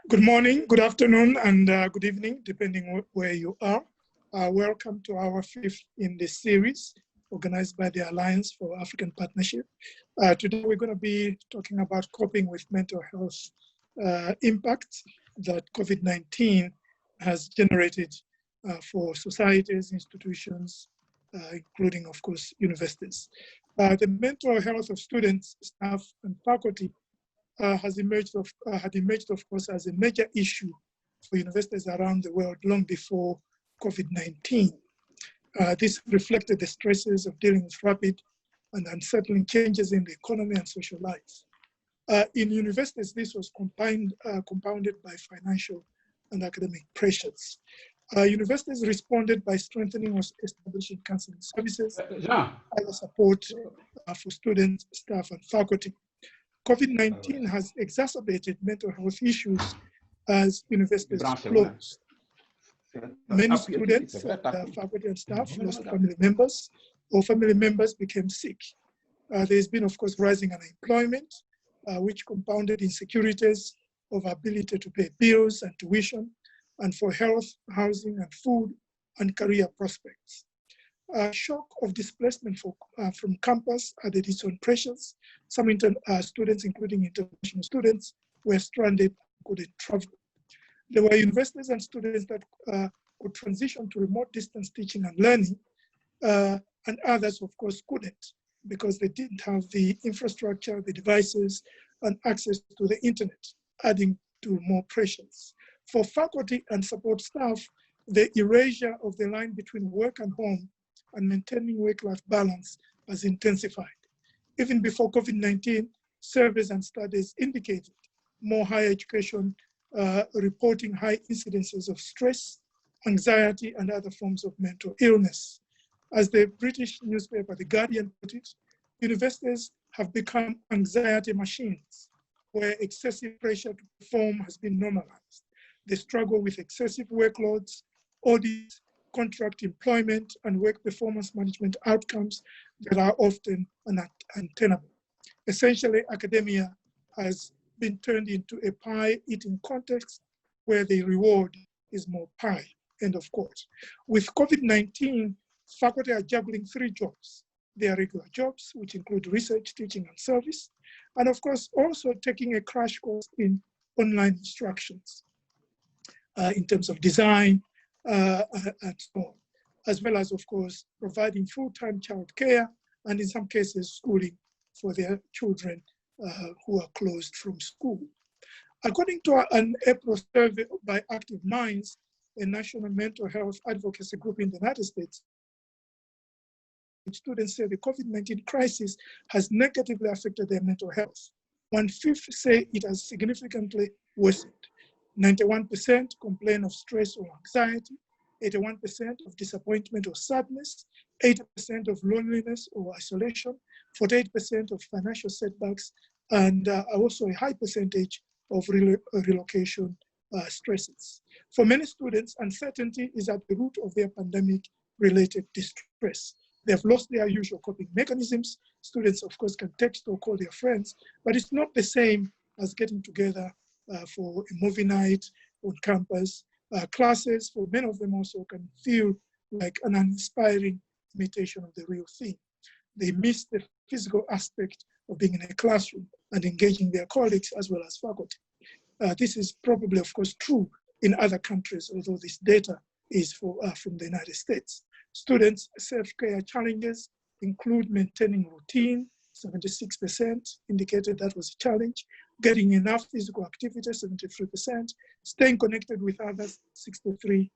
Good morning, good afternoon, and good evening, depending where you are. Welcome to our fifth in this series, organized by the Alliance for African Partnership. Today, we're going to be talking about coping with mental health impacts that COVID-19 has generated for societies, institutions, including, of course, universities. The mental health of students, staff, and faculty had emerged, of course, as a major issue for universities around the world long before COVID-19. This reflected the stresses of dealing with rapid and unsettling changes in the economy and social life. In universities, this was compounded by financial and academic pressures. Universities responded by strengthening or establishing counseling services, other support for students, staff, and faculty. COVID-19 has exacerbated mental health issues as universities closed. Many students, faculty and staff lost family members, or family members became sick. There's been, of course, rising unemployment, which compounded insecurities of ability to pay bills and tuition, and for health, housing, and food, and career prospects. Shock of displacement from campus added its own pressures. Some students, including international students, were stranded and couldn't travel. There were universities and students that could transition to remote distance teaching and learning, and others, of course, couldn't because they didn't have the infrastructure, the devices, and access to the internet, adding to more pressures. For faculty and support staff, the erasure of the line between work and home and maintaining work-life balance has intensified. Even before COVID-19, surveys and studies indicated more higher education reporting high incidences of stress, anxiety, and other forms of mental illness. As the British newspaper, The Guardian, put it, universities have become anxiety machines where excessive pressure to perform has been normalized. They struggle with excessive workloads, audits, contract employment, and work performance management outcomes that are often untenable. Essentially, academia has been turned into a pie-eating context where the reward is more pie, end of quote. With COVID-19, faculty are juggling 3 jobs. Their regular jobs, which include research, teaching, and service, and of course, also taking a crash course in online instructions in terms of design, and so on, as well as, of course, providing full-time childcare and in some cases schooling for their children who are closed from school. According to an April survey by Active Minds, a national mental health advocacy group in the United States, students say the COVID-19 crisis has negatively affected their mental health. 1/5 say it has significantly worsened. 91% complain of stress or anxiety, 81% of disappointment or sadness, 80% of loneliness or isolation, 48% of financial setbacks, and also a high percentage of relocation stresses. For many students, uncertainty is at the root of their pandemic-related distress. They've lost their usual coping mechanisms. Students, of course, can text or call their friends, but it's not the same as getting together for a movie night on campus. Classes, for many of them also can feel like an uninspiring imitation of the real thing. They miss the physical aspect of being in a classroom and engaging their colleagues as well as faculty. This is probably, of course, true in other countries, although this data is from the United States. Students' self-care challenges include maintaining routine, 76% indicated that was a challenge, getting enough physical activity, 73%, staying connected with others, 63%.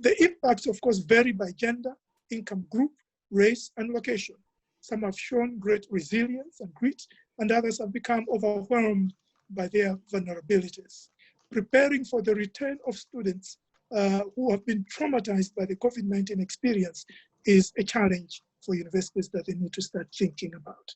The impacts, of course, vary by gender, income group, race, and location. Some have shown great resilience and grit, and others have become overwhelmed by their vulnerabilities. Preparing for the return of students who have been traumatized by the COVID-19 experience is a challenge for universities that they need to start thinking about.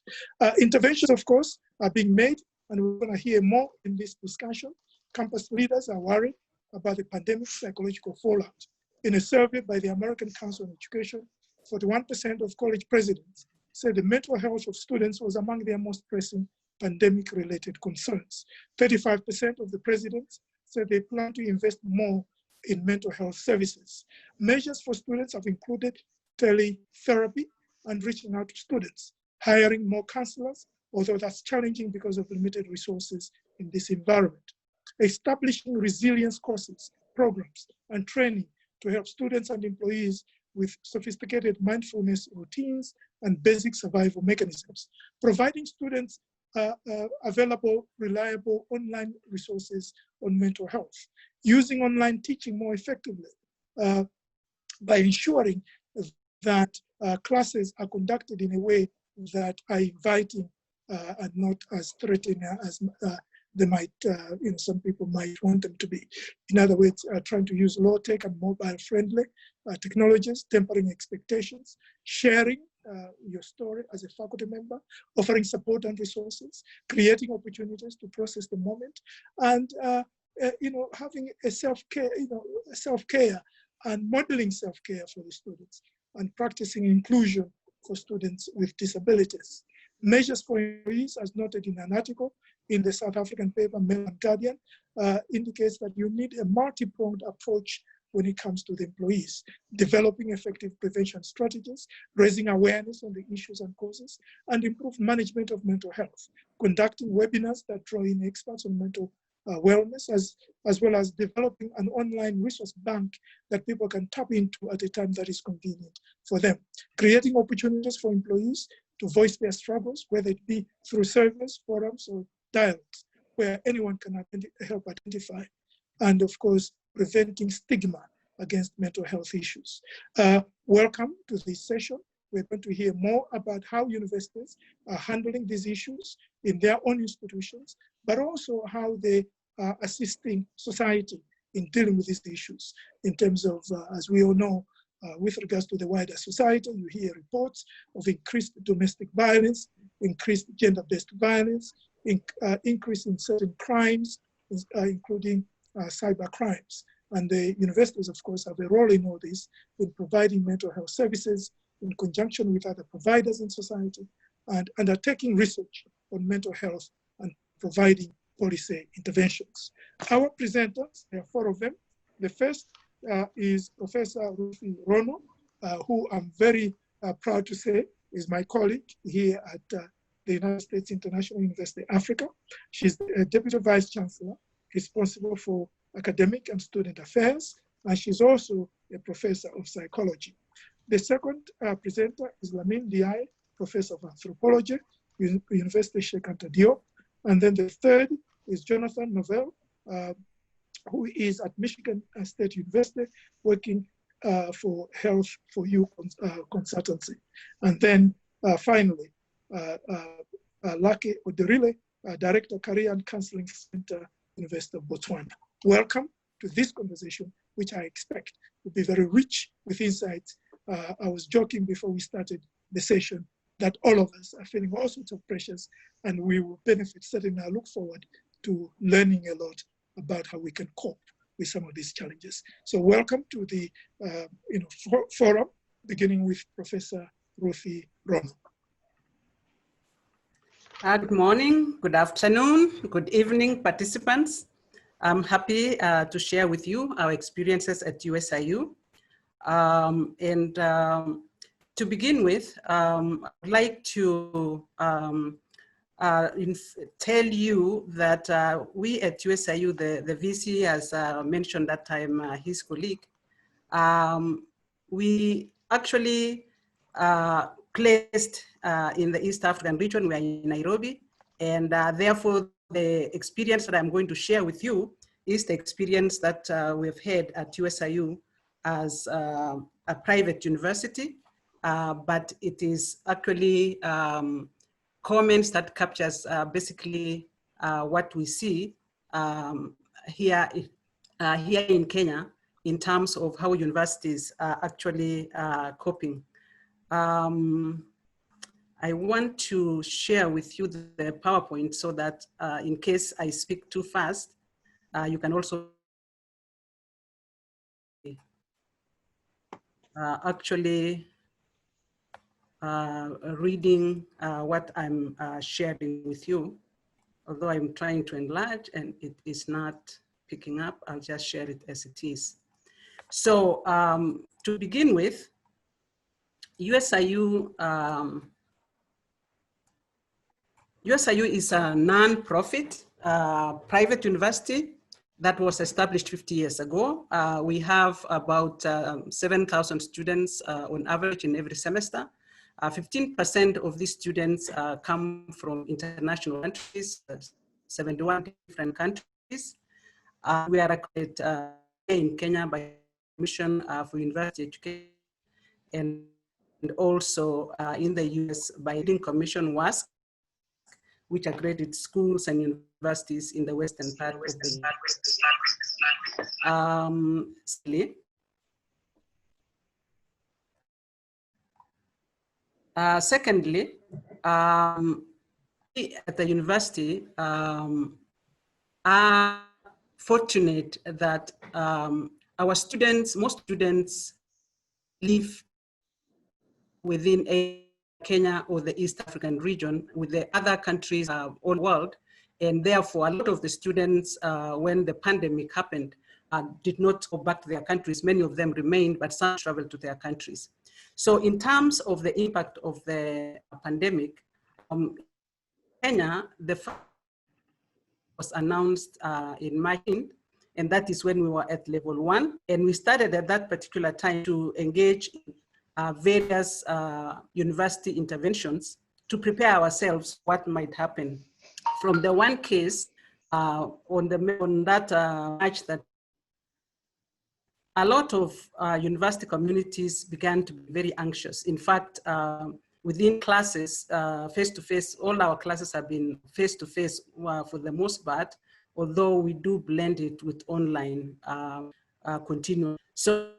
Interventions, of course, are being made, and we're going to hear more in this discussion. Campus leaders are worried about the pandemic's psychological fallout. In a survey by the American Council on Education, 41% of college presidents said the mental health of students was among their most pressing pandemic-related concerns. 35% of the presidents said they plan to invest more in mental health services. Measures for students have included teletherapy and reaching out to students, hiring more counselors, although that's challenging because of limited resources in this environment. Establishing resilience courses, programs, and training to help students and employees with sophisticated mindfulness routines and basic survival mechanisms. Providing students available, reliable online resources on mental health. Using online teaching more effectively by ensuring that classes are conducted in a way that are inviting and not as threatening as they might, some people might want them to be. In other words, trying to use low-tech and mobile-friendly technologies, tempering expectations, sharing your story as a faculty member, offering support and resources, creating opportunities to process the moment, and having a self-care, self-care and modeling self-care for the students, and practicing inclusion for students with disabilities. Measures for employees, as noted in an article in the South African paper, Mail and Guardian, indicates that you need a multi-pronged approach when it comes to the employees, developing effective prevention strategies, raising awareness on the issues and causes, and improve management of mental health, conducting webinars that draw in experts on mental wellness, as well as developing an online resource bank that people can tap into at a time that is convenient for them, creating opportunities for employees to voice their struggles, whether it be through surveys, forums, or dialogues, where anyone can help identify, and of course, preventing stigma against mental health issues. Welcome to this session. We're going to hear more about how universities are handling these issues in their own institutions, but also how they are assisting society in dealing with these issues in terms of, as we all know, with regards to the wider society, you hear reports of increased domestic violence, increased gender-based violence, increase in certain crimes, including cyber crimes. And the universities, of course, have a role in all this, in providing mental health services in conjunction with other providers in society, and undertaking research on mental health and providing policy interventions. Our presenters, there are 4 of them. The first is Professor Ruthie Rono, who I'm very proud to say is my colleague here at the United States International University Africa. She's a Deputy Vice Chancellor responsible for academic and student affairs, and she's also a professor of psychology. The second presenter is Lamine Ndiaye, Professor of Anthropology, University Cheikh Anta Diop. And then the third is Jonathan Novell, who is at Michigan State University working for Health for You consultancy. And then finally, Lucky Odirile, Director Career and Counseling Center, University of Botswana. Welcome to this conversation, which I expect will be very rich with insights. I was joking before we started the session that all of us are feeling all sorts of pressures, and we will benefit. Certainly, I look forward to learning a lot about how we can cope with some of these challenges. So welcome to the forum, beginning with Professor Ruthie Rono. Good morning, good afternoon, good evening, participants. I'm happy to share with you our experiences at USIU. To begin with, I'd like to tell you that we at USIU, the VC, as mentioned that time, his colleague, we actually placed in the East African region. We are in Nairobi, and therefore the experience that I'm going to share with you is the experience that we've had at USIU as a private university, but it is actually comments that captures basically what we see here in Kenya in terms of how universities are actually coping. I want to share with you the PowerPoint so that in case I speak too fast, you can also actually reading what I'm sharing with you. although I'm trying to enlarge and it is not picking up. I'll just share it as it is. So to begin with, USIU is a non-profit private university that was established 50 years ago. We have about 7,000 students on average in every semester. 15% of these students come from international countries, 71 different countries. We are accredited in Kenya by Commission for University Education, and also in the US by Leading Commission WASC, which accredited schools and universities in the western part of the secondly, at the university are fortunate that most students live within Kenya or the East African region, with the other countries all world. And therefore, a lot of the students, when the pandemic happened, did not go back to their countries. Many of them remained, but some traveled to their countries. So in terms of the impact of the pandemic, Kenya, the first was announced in March, and that is when we were at level 1. And we started at that particular time to engage in various university interventions to prepare ourselves what might happen. From the one case on that March, that a lot of university communities began to be very anxious. In fact, within classes, face-to-face, all our classes have been face-to-face for the most part, although we do blend it with online continuum. So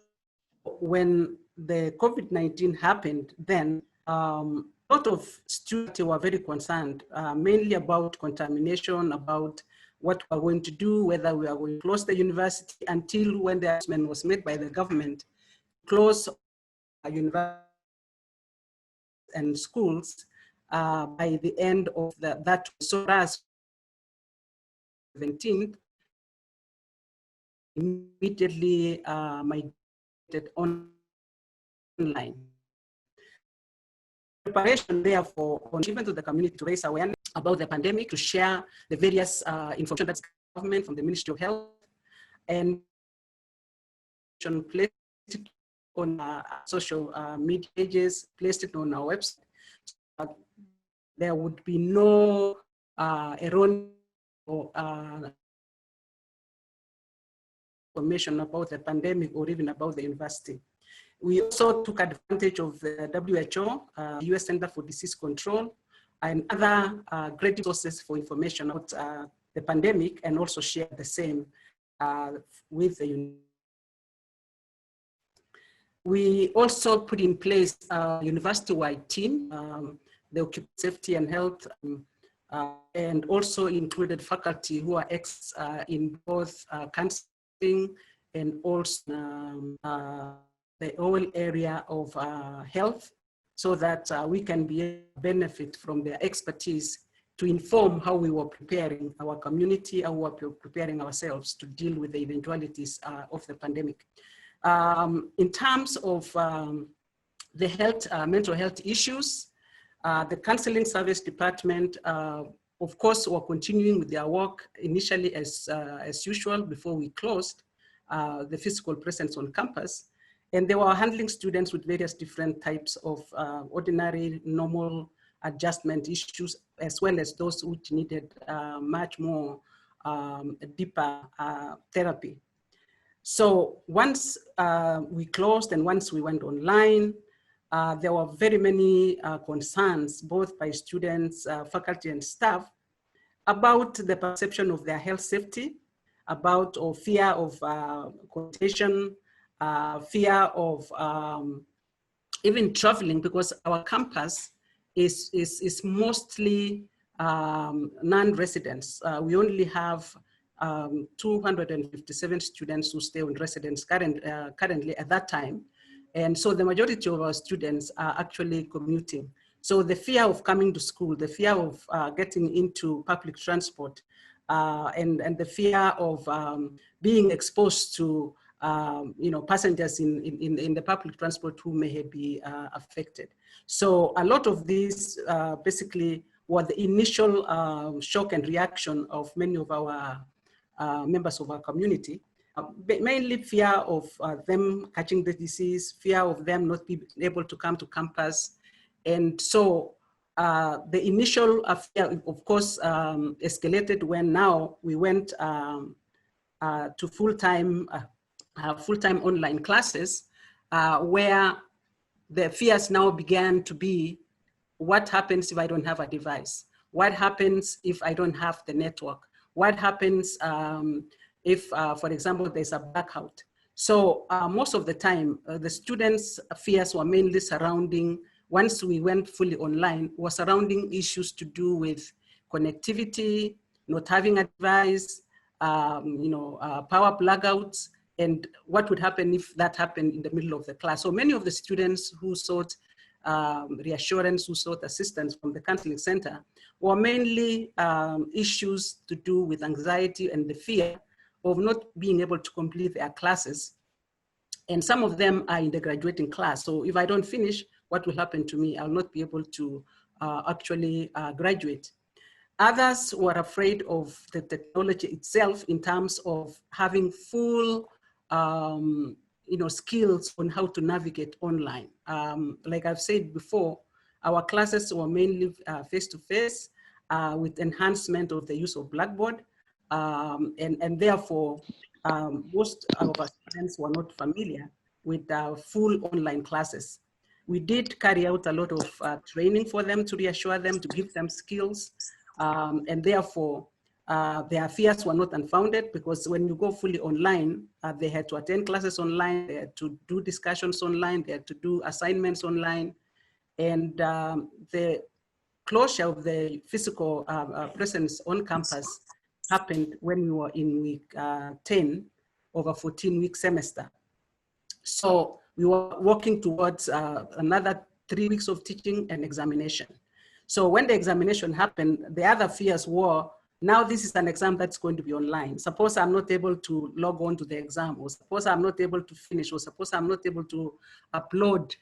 when the COVID-19 happened, then a lot of students were very concerned, mainly about contamination, about what we're going to do, whether we are going to close the university, until when the announcement was made by the government, close universities and schools by the end of that. So as 17th, immediately migrated online. Preparation, therefore, even to the community to raise awareness about the pandemic, to share the various information that's government from the Ministry of Health, and placed it on social media pages, placed it on our website. There would be no erroneous or information about the pandemic or even about the university. We also took advantage of the WHO, US Center for Disease Control, and other great sources for information about the pandemic, and also shared the same with the university. We also put in place a university-wide team, the occupational safety and health, and also included faculty who are experts in both counseling and also the whole area of health, so that we can benefit from their expertise to inform how we were preparing our community, how we were preparing ourselves to deal with the eventualities of the pandemic. In terms of the health, mental health issues, the counseling service department, of course, were continuing with their work initially as usual before we closed the physical presence on campus. And they were handling students with various different types of ordinary, normal adjustment issues, as well as those which needed much more deeper therapy. So once we closed and once we went online, there were very many concerns, both by students, faculty, and staff, about the perception of their health safety, about or fear of contagion, fear of even traveling, because our campus is mostly non-residents. We only have 257 students who stay on residence currently at that time. And so the majority of our students are actually commuting. So the fear of coming to school, the fear of getting into public transport, and the fear of being exposed to passengers in the public transport who may be affected. So a lot of these basically were the initial shock and reaction of many of our members of our community. Mainly fear of them catching the disease, fear of them not being able to come to campus. And so the initial fear, of course, escalated when now we went to full-time online classes, where the fears now began to be, what happens if I don't have a device? What happens if I don't have the network? What happens if, for example, there's a blackout? So most of the time, the students' fears were mainly surrounding, once we went fully online, was surrounding issues to do with connectivity, not having a device, power blackouts, and what would happen if that happened in the middle of the class. So many of the students who sought reassurance, who sought assistance from the counseling center, were mainly issues to do with anxiety and the fear of not being able to complete their classes. And some of them are in the graduating class. So if I don't finish, what will happen to me? I'll not be able to actually graduate. Others were afraid of the technology itself in terms of having full skills on how to navigate online. Like I've said before, our classes were mainly face-to-face with enhancement of the use of Blackboard. And therefore, most of our students were not familiar with full online classes. We did carry out a lot of training for them to reassure them, to give them skills. And therefore, their fears were not unfounded, because when you go fully online, they had to attend classes online, they had to do discussions online, they had to do assignments online. And the closure of the physical presence on campus happened when we were in week 10 of a 14-week semester. So we were working towards another 3 weeks of teaching and examination. So when the examination happened, the other fears were, now this is an exam that's going to be online. Suppose I'm not able to log on to the exam, or suppose I'm not able to finish, or suppose I'm not able to upload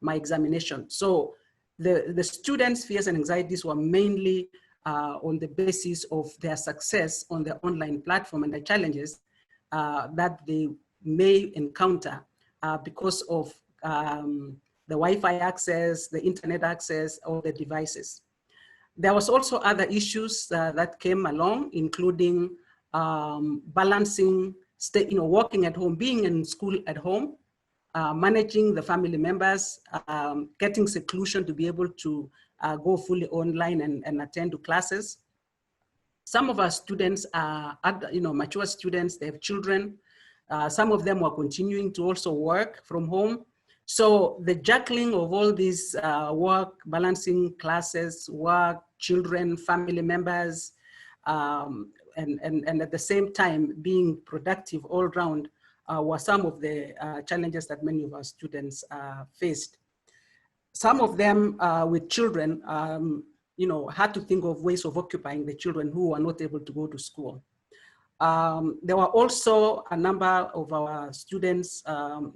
my examination. So the students' fears and anxieties were mainly on the basis of their success on the online platform and the challenges that they may encounter because of the Wi-Fi access, the internet access, or the devices. There was also other issues that came along, including balancing, working at home, being in school at home, managing the family members, getting seclusion to be able to go fully online and attend to classes. Some of our students are, mature students, they have children. Some of them were continuing to also work from home. So the juggling of all these work, balancing classes, work, children, family members, and at the same time being productive all around were some of the challenges that many of our students faced. Some of them with children, had to think of ways of occupying the children who were not able to go to school. There were also a number of our students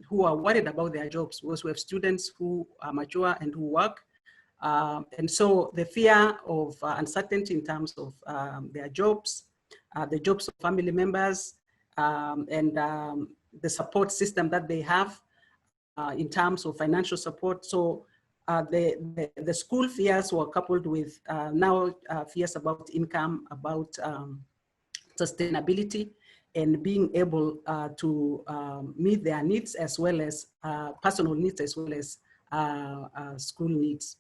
who are worried about their jobs, because we have students who are mature and who work. And so the fear of uncertainty in terms of their jobs, the jobs of family members, and the support system that they have in terms of financial support. So the school fears were coupled with now fears about income, about sustainability, and being able to meet their needs, as well as personal needs, as well as school needs.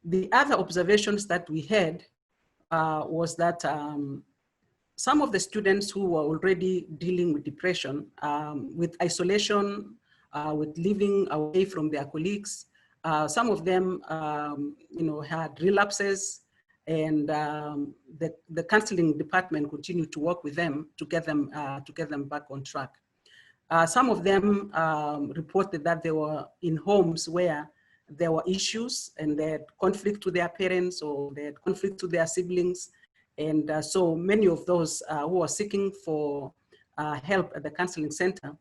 The other observations that we had was that some of the students who were already dealing with depression, with isolation, with living away from their colleagues, some of them, had relapses, and the counseling department continued to work with them to get them back on track. Some of them reported that they were in homes where there were issues and they had conflict with their parents or they had conflict with their siblings. And so many of those who were seeking for help at the counseling center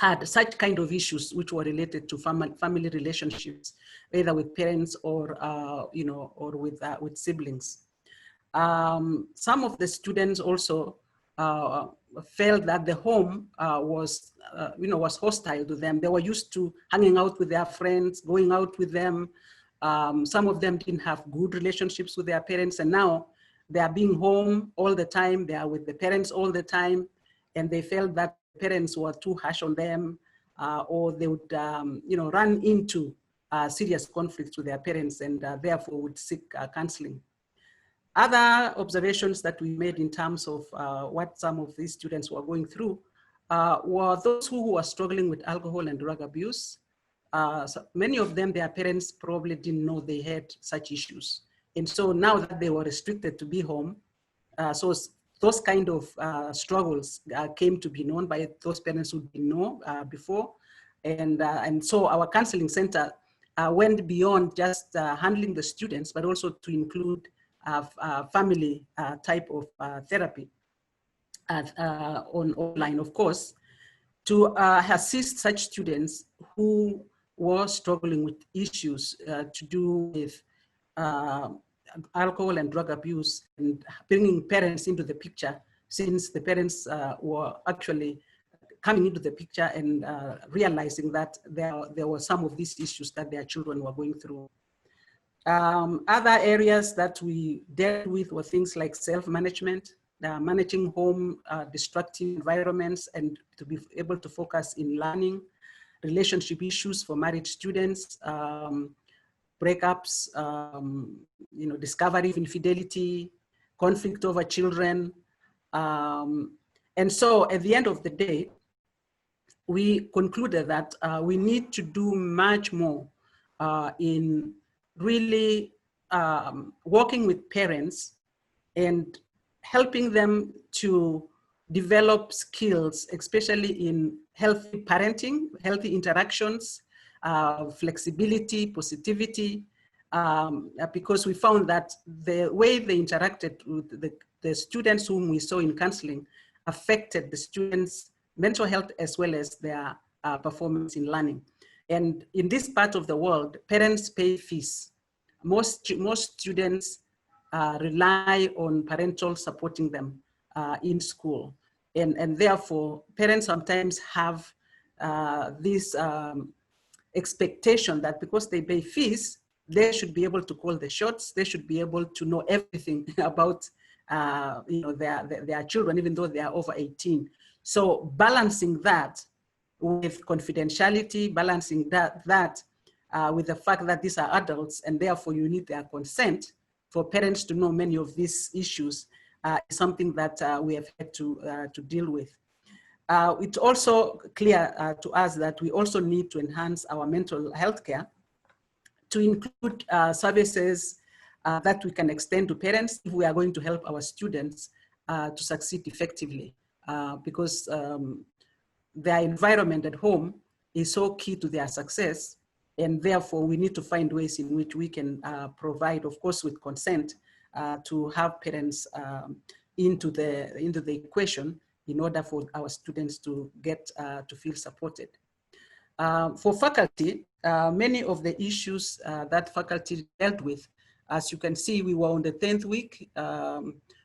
had such kind of issues which were related to family relationships, either with parents or, or with siblings. Some of the students also felt that the home was hostile to them. They were used to hanging out with their friends, going out with them. Some of them didn't have good relationships with their parents, and now they are being home all the time. They are with the parents all the time, and they felt that parents were too harsh on them, or they would, run into serious conflicts with their parents, and therefore would seek counseling. Other observations that we made in terms of what some of these students were going through were those who were struggling with alcohol and drug abuse. So many of them, their parents probably didn't know they had such issues. And so now that they were restricted to be home, so those kind of struggles came to be known by those parents who didn't know before. And so our counseling center went beyond just handling the students, but also to include family type of therapy online, of course, to assist such students who were struggling with issues to do with alcohol and drug abuse, and bringing parents into the picture, since the parents were actually coming into the picture and realizing that there were some of these issues that their children were going through. Other areas that we dealt with were things like self-management, managing home destructive environments, and to be able to focus in learning, relationship issues for married students, breakups, discovery of infidelity, conflict over children. And so at the end of the day, we concluded that we need to do much more in really working with parents and helping them to develop skills, especially in healthy parenting, healthy interactions, flexibility, positivity, because we found that the way they interacted with the students whom we saw in counseling affected the students' mental health as well as their performance in learning. And in this part of the world, parents pay fees. Most students rely on parental supporting them in school. And therefore, parents sometimes have this expectation that because they pay fees, they should be able to call the shots. They should be able to know everything about their children, even though they are over 18. So balancing that with confidentiality, balancing that with the fact that these are adults and therefore you need their consent for parents to know many of these issues is something that we have had to deal with. It's also clear to us that we also need to enhance our mental health care to include services that we can extend to parents if we are going to help our students to succeed effectively, because their environment at home is so key to their success, and therefore we need to find ways in which we can provide, of course with consent, to have parents into the equation in order for our students to get to feel supported. For faculty, many of the issues that faculty dealt with, as you can see, we were on the 10th week.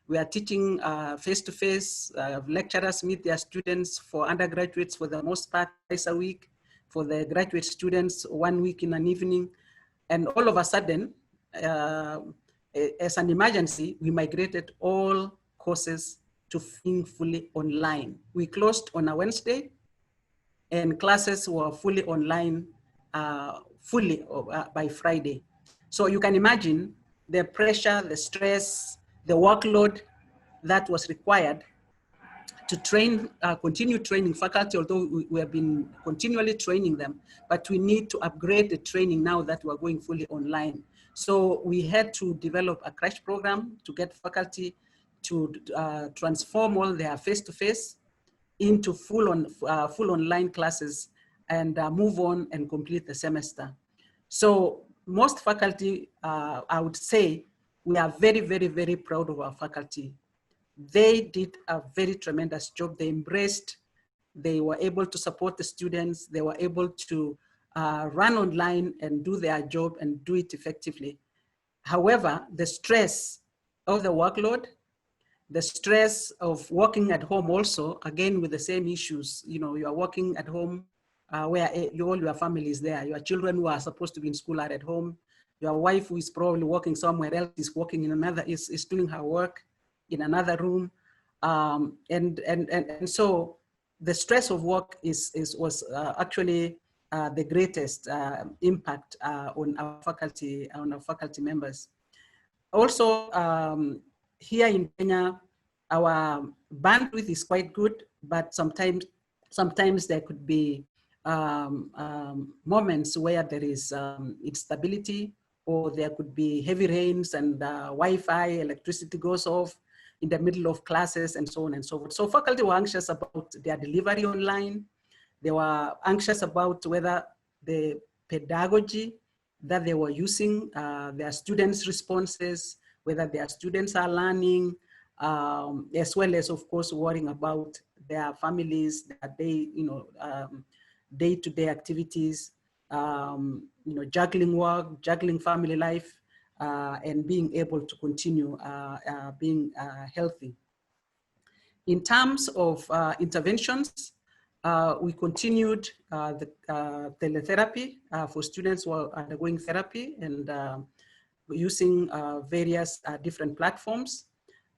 We are teaching face-to-face. Lecturers meet their students. For undergraduates, for the most part, twice a week. For the graduate students, 1 week in an evening. And all of a sudden, as an emergency, we migrated all courses to being fully online. We closed on a Wednesday, and classes were fully online by Friday. So you can imagine the pressure, the stress, the workload that was required to train, continue training faculty, although we have been continually training them, but we need to upgrade the training now that we're going fully online. So we had to develop a crash program to get faculty to transform all their face-to-face into full online classes and move on and complete the semester. So most faculty, I would say, we are very, very, very proud of our faculty. They did a very tremendous job. They embraced, they were able to support the students. They were able to run online and do their job and do it effectively. However, the stress of the workload, the stress of working at home also, again, with the same issues, you know, you are working at home where all your family is there. Your children who are supposed to be in school are at home. Your wife who is probably working somewhere else is working in another, is doing her work in another room. And so the stress of work was actually the greatest impact on our faculty members. Also, here in Kenya, our bandwidth is quite good, but sometimes there could be moments where there is instability, or there could be heavy rains and Wi-Fi, electricity goes off in the middle of classes and so on and so forth. So faculty were anxious about their delivery online. They were anxious about whether the pedagogy that they were using, their students' responses, whether their students are learning, as well as, of course, worrying about their families, their day-to-day activities, juggling work, juggling family life, and being able to continue being healthy. In terms of interventions, we continued the teletherapy for students who are undergoing therapy and using various different platforms.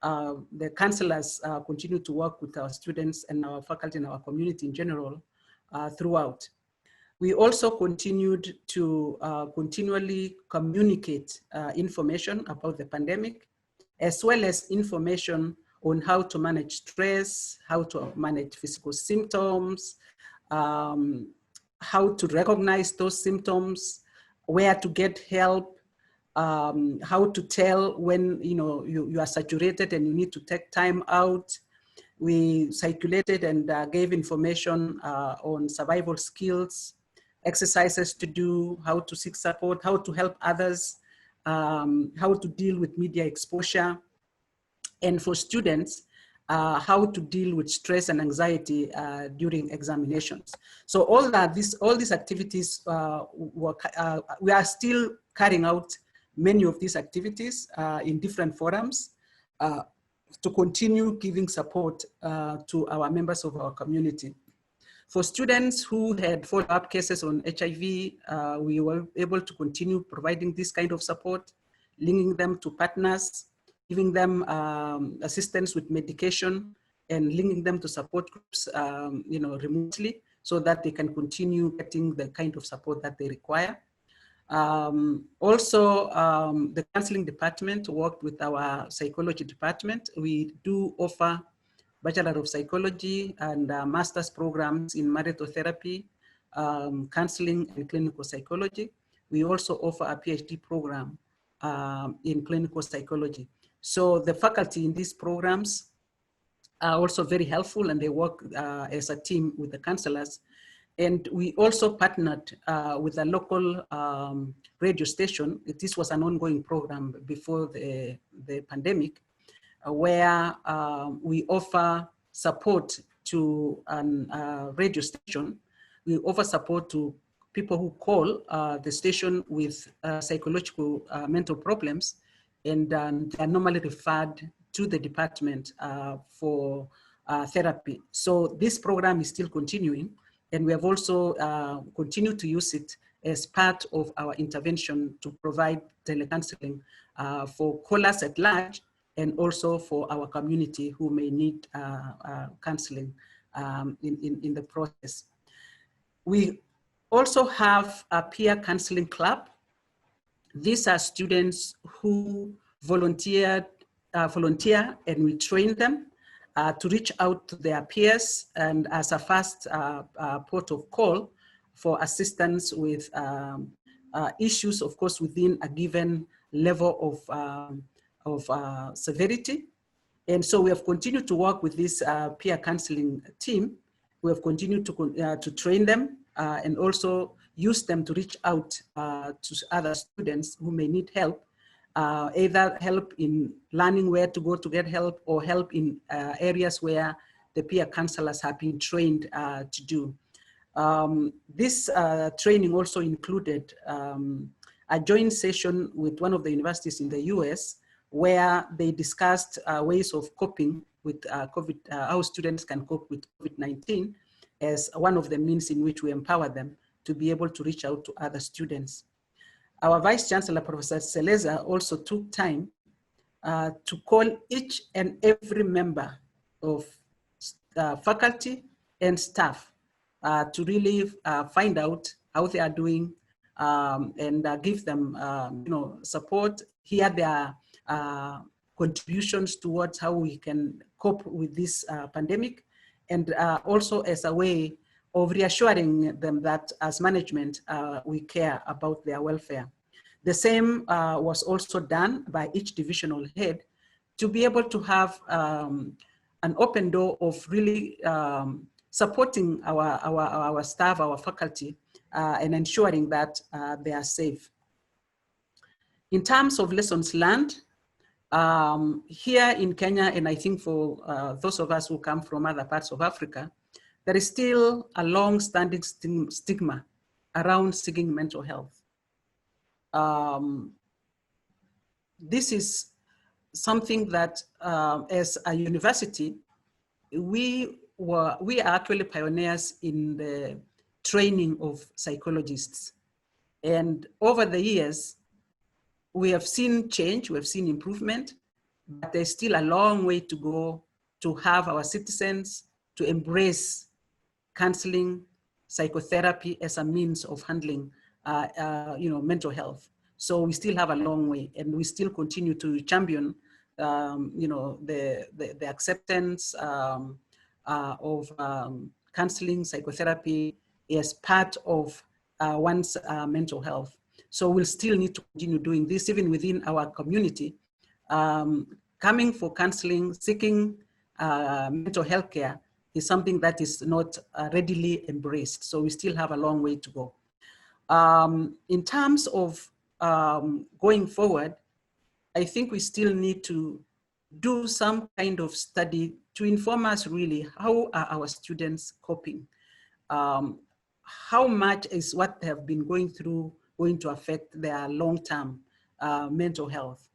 The counselors continue to work with our students and our faculty and our community in general throughout. We also continued to continually communicate information about the pandemic, as well as information on how to manage stress, how to manage physical symptoms, how to recognize those symptoms, where to get help, how to tell when you are saturated and you need to take time out. We circulated and gave information on survival skills, exercises to do, how to seek support, how to help others, how to deal with media exposure, and for students, how to deal with stress and anxiety during examinations. So all these activities, we are still carrying out many of these activities in different forums to continue giving support to our members of our community. For students who had follow-up cases on HIV, we were able to continue providing this kind of support, linking them to partners, giving them assistance with medication, and linking them to support groups, remotely, so that they can continue getting the kind of support that they require. Also, the counseling department worked with our psychology department. We do offer Bachelor of Psychology and master's programs in marital therapy, counseling, and clinical psychology. We also offer a PhD program in clinical psychology. So the faculty in these programs are also very helpful, and they work as a team with the counselors. And we also partnered with a local radio station. This was an ongoing program before the pandemic, where we offer support to a radio station. We offer support to people who call the station with psychological mental problems, and they are normally referred to the department for therapy. So this program is still continuing, and we have also continued to use it as part of our intervention to provide telecounseling for callers at large, and also for our community who may need counseling in the process. We also have a peer counseling club. These are students who volunteer, and we train them to reach out to their peers and as a first port of call for assistance with issues, of course, within a given level of severity. And so we have continued to work with this peer counseling team. We have continued to train them and also use them to reach out to other students who may need help, either help in learning where to go to get help, or help in areas where the peer counselors have been trained to do. This training also included a joint session with one of the universities in the US, where they discussed ways of coping with COVID, how students can cope with COVID-19 as one of the means in which we empower them to be able to reach out to other students. Our Vice Chancellor, Professor Zeleza, also took time to call each and every member of faculty and staff to really find out how they are doing, and give them support, hear their contributions towards how we can cope with this pandemic, and also as a way of reassuring them that as management, we care about their welfare. The same was also done by each divisional head to be able to have an open door of really supporting our staff, our faculty, and ensuring that they are safe. In terms of lessons learned, here in Kenya, and I think for those of us who come from other parts of Africa, there is still a long-standing stigma around seeking mental health. This is something that as a university, we are actually pioneers in the training of psychologists. And over the years, we have seen change, we have seen improvement, but there's still a long way to go to have our citizens to embrace counseling, psychotherapy as a means of handling mental health. So we still have a long way, and we still continue to champion the acceptance of counseling, psychotherapy as part of one's mental health. So we'll still need to continue doing this even within our community. Coming for counseling, seeking mental health care is something that is not readily embraced. So we still have a long way to go. In terms of going forward, I think we still need to do some kind of study to inform us really how are our students coping. How much is what they have been going through going to affect their long-term mental health?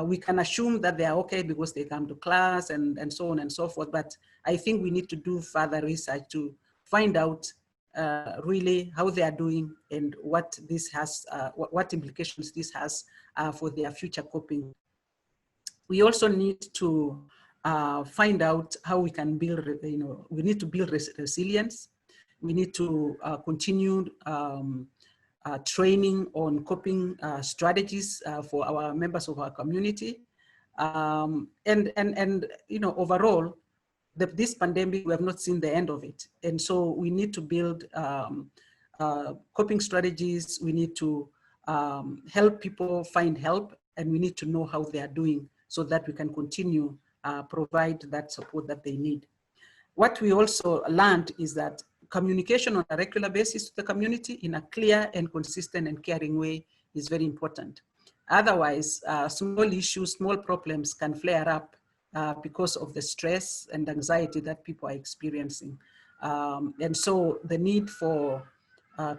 We can assume that they are okay because they come to class and so on and so forth, but I think we need to do further research to find out really how they are doing and what this has, what implications this has for their future coping. We also need to find out how we can build, we need to build resilience. We need to continue training on coping strategies for our members of our community. Overall, this pandemic, we have not seen the end of it. And so we need to build coping strategies. We need to help people find help, and we need to know how they are doing so that we can continue provide that support that they need. What we also learned is that communication on a regular basis to the community in a clear and consistent and caring way is very important. Otherwise, small issues, small problems can flare up because of the stress and anxiety that people are experiencing. And so the need for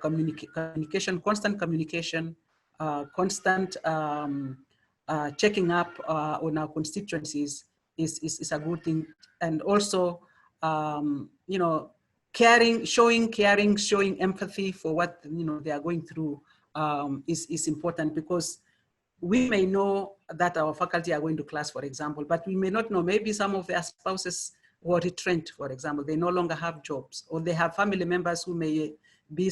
communication, constant communication, constant checking up on our constituencies is a good thing. And also, showing caring, showing empathy for what they are going through is important, because we may know that our faculty are going to class, for example, but we may not know, maybe some of their spouses were retrenched, for example, they no longer have jobs, or they have family members who may be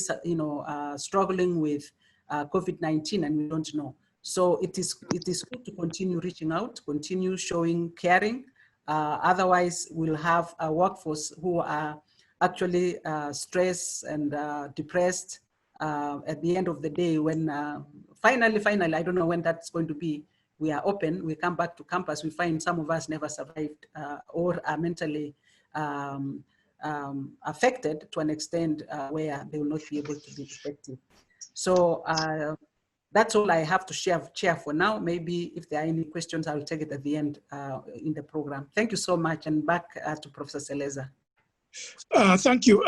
struggling with COVID-19 and we don't know. So it is good to continue reaching out, continue showing caring. Otherwise, we'll have a workforce who are actually stressed and depressed at the end of the day when finally, I don't know when that's going to be, we are open, we come back to campus, we find some of us never survived or are mentally affected to an extent where they will not be able to be effective. So that's all I have to share, Chair, for now. Maybe if there are any questions, I'll take it at the end in the program. Thank you so much, and back to Professor Zeleza. Thank you.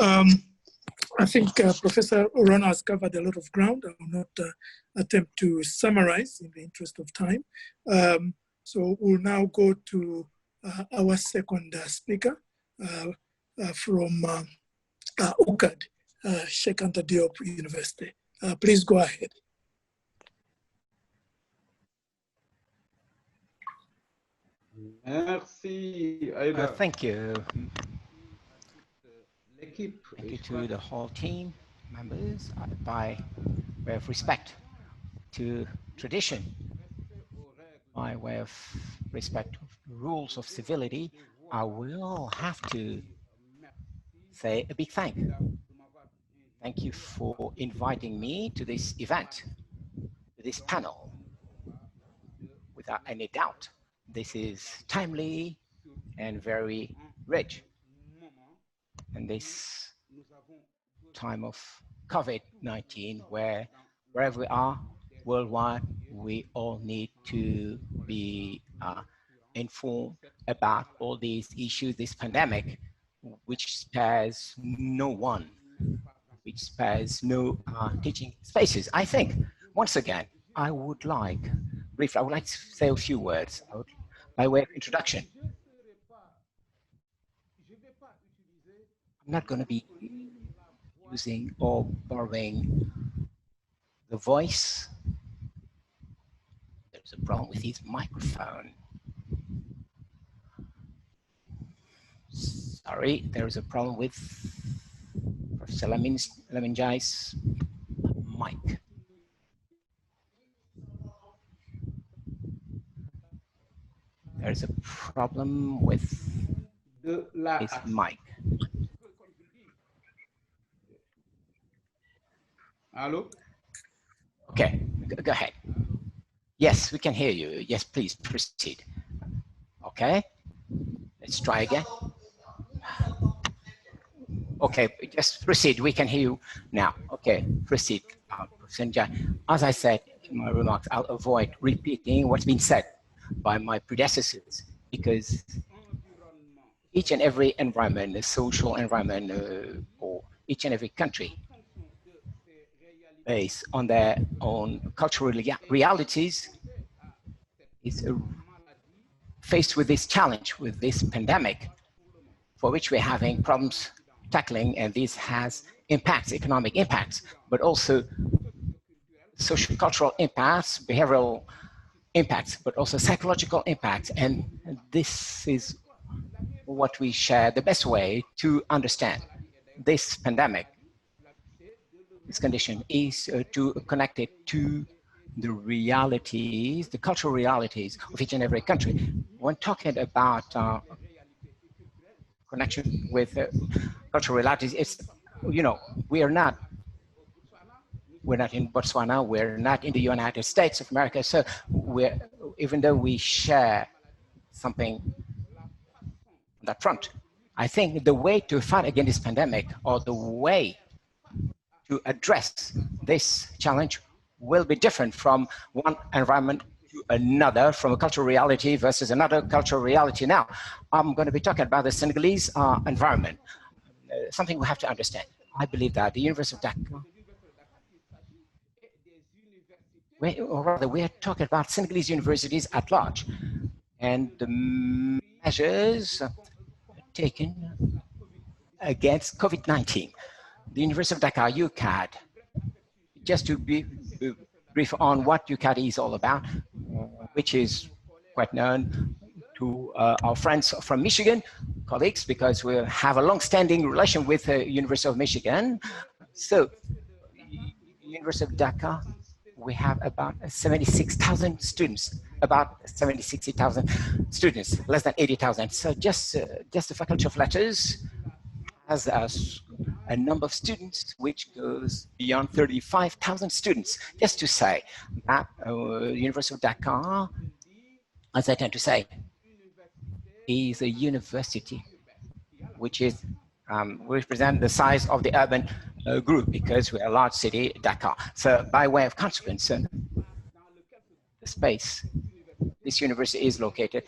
I think Professor Rono has covered a lot of ground. I will not attempt to summarize in the interest of time. So we'll now go to our second speaker from UCAD, Cheikh Anta Diop University. Please go ahead. Merci. Thank you. Thank you to the whole team members. By way of respect to tradition, by way of respect to rules of civility, I will have to say a big thank you. Thank you for inviting me to this event, to this panel. Without any doubt, this is timely and very rich. And this time of COVID-19, wherever we are worldwide, we all need to be informed about all these issues, this pandemic, which spares no one, which spares no teaching spaces. I think, once again, I would like to say a few words by way of introduction. I'm not going to be using or borrowing the voice. There's a problem with his microphone. Sorry, there is a problem with Professor Ndiaye's mic. There's a problem with his mic. Hello? Okay, go ahead. Yes, we can hear you. Yes, please proceed. Okay, let's try again. Okay, just proceed. We can hear you now. Okay, proceed. Professor Ndiaye. As I said in my remarks, I'll avoid repeating what's been said by my predecessors, because each and every environment, the social environment, or each and every country, based on their own cultural realities, is faced with this challenge, with this pandemic, for which we're having problems tackling, and this has impacts, economic impacts, but also social cultural impacts, behavioral impacts, but also psychological impacts. And this is what we share, the best way to understand this pandemic. This condition is to connect it to the realities, the cultural realities of each and every country. When talking about connection with cultural realities, it's, you know, we're not in Botswana, we're not in the United States of America, so even though we share something on that front, I think the way to fight against this pandemic, or the way to address this challenge, will be different from one environment to another, from a cultural reality versus another cultural reality. Now, I'm going to be talking about the Senegalese environment, something we have to understand. I believe that the University of Dakar, or rather, we are talking about Senegalese universities at large, and the measures taken against COVID-19. The University of Dakar, UCAD, just to be brief on what UCAD is all about, which is quite known to our friends from Michigan, colleagues, because we have a long-standing relation with the University of Michigan. So, University of Dakar, we have about 76,000 students, less than 80,000. So just the Faculty of Letters has a number of students which goes beyond 35,000 students. Just to say that University of Dakar, as I tend to say, is a university which is we represent the size of the urban group because we're a large city, Dakar. So by way of consequence, the space this university is located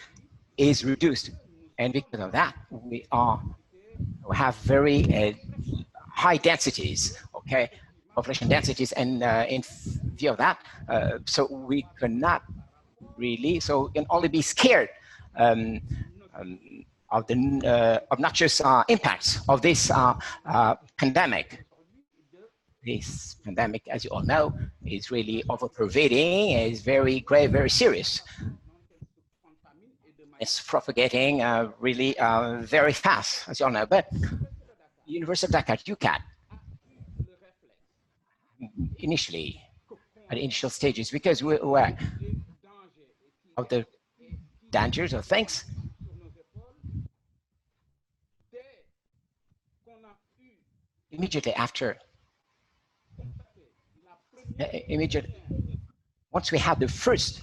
is reduced. And because of that, we have very high densities, okay, population densities, and in view of that, so we cannot really, so we can only be scared of the obnoxious impacts of this pandemic. This pandemic, as you all know, is really over-pervading, is very grave, very serious. It's propagating really very fast, as you all know. But the University of Dakar, UCAT, initially, at the initial stages, because we were of the dangers of things, immediately after, once we had the first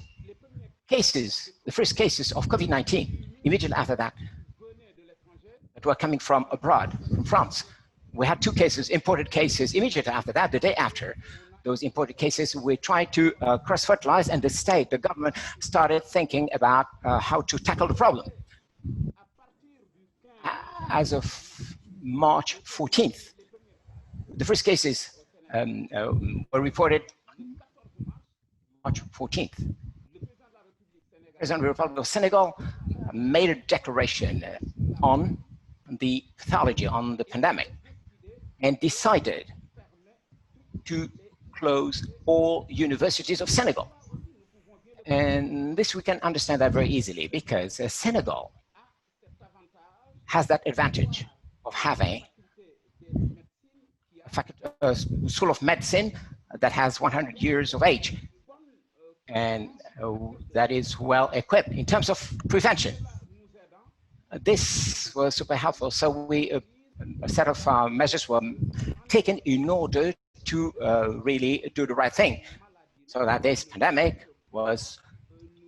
cases of COVID-19, immediately after that were coming from abroad, from France. We had 2 cases, imported cases. Immediately after that, the day after those imported cases, we tried to cross-fertilize, and the government started thinking about how to tackle the problem. As of March 14th, the first cases were reported March 14th. The President of the Republic of Senegal made a declaration on the pathology, on the pandemic, and decided to close all universities of Senegal. And this we can understand that very easily because Senegal has that advantage of having a school of medicine that has 100 years of age and that is well equipped in terms of prevention. This was super helpful. So a set of measures were taken in order to really do the right thing so that this pandemic was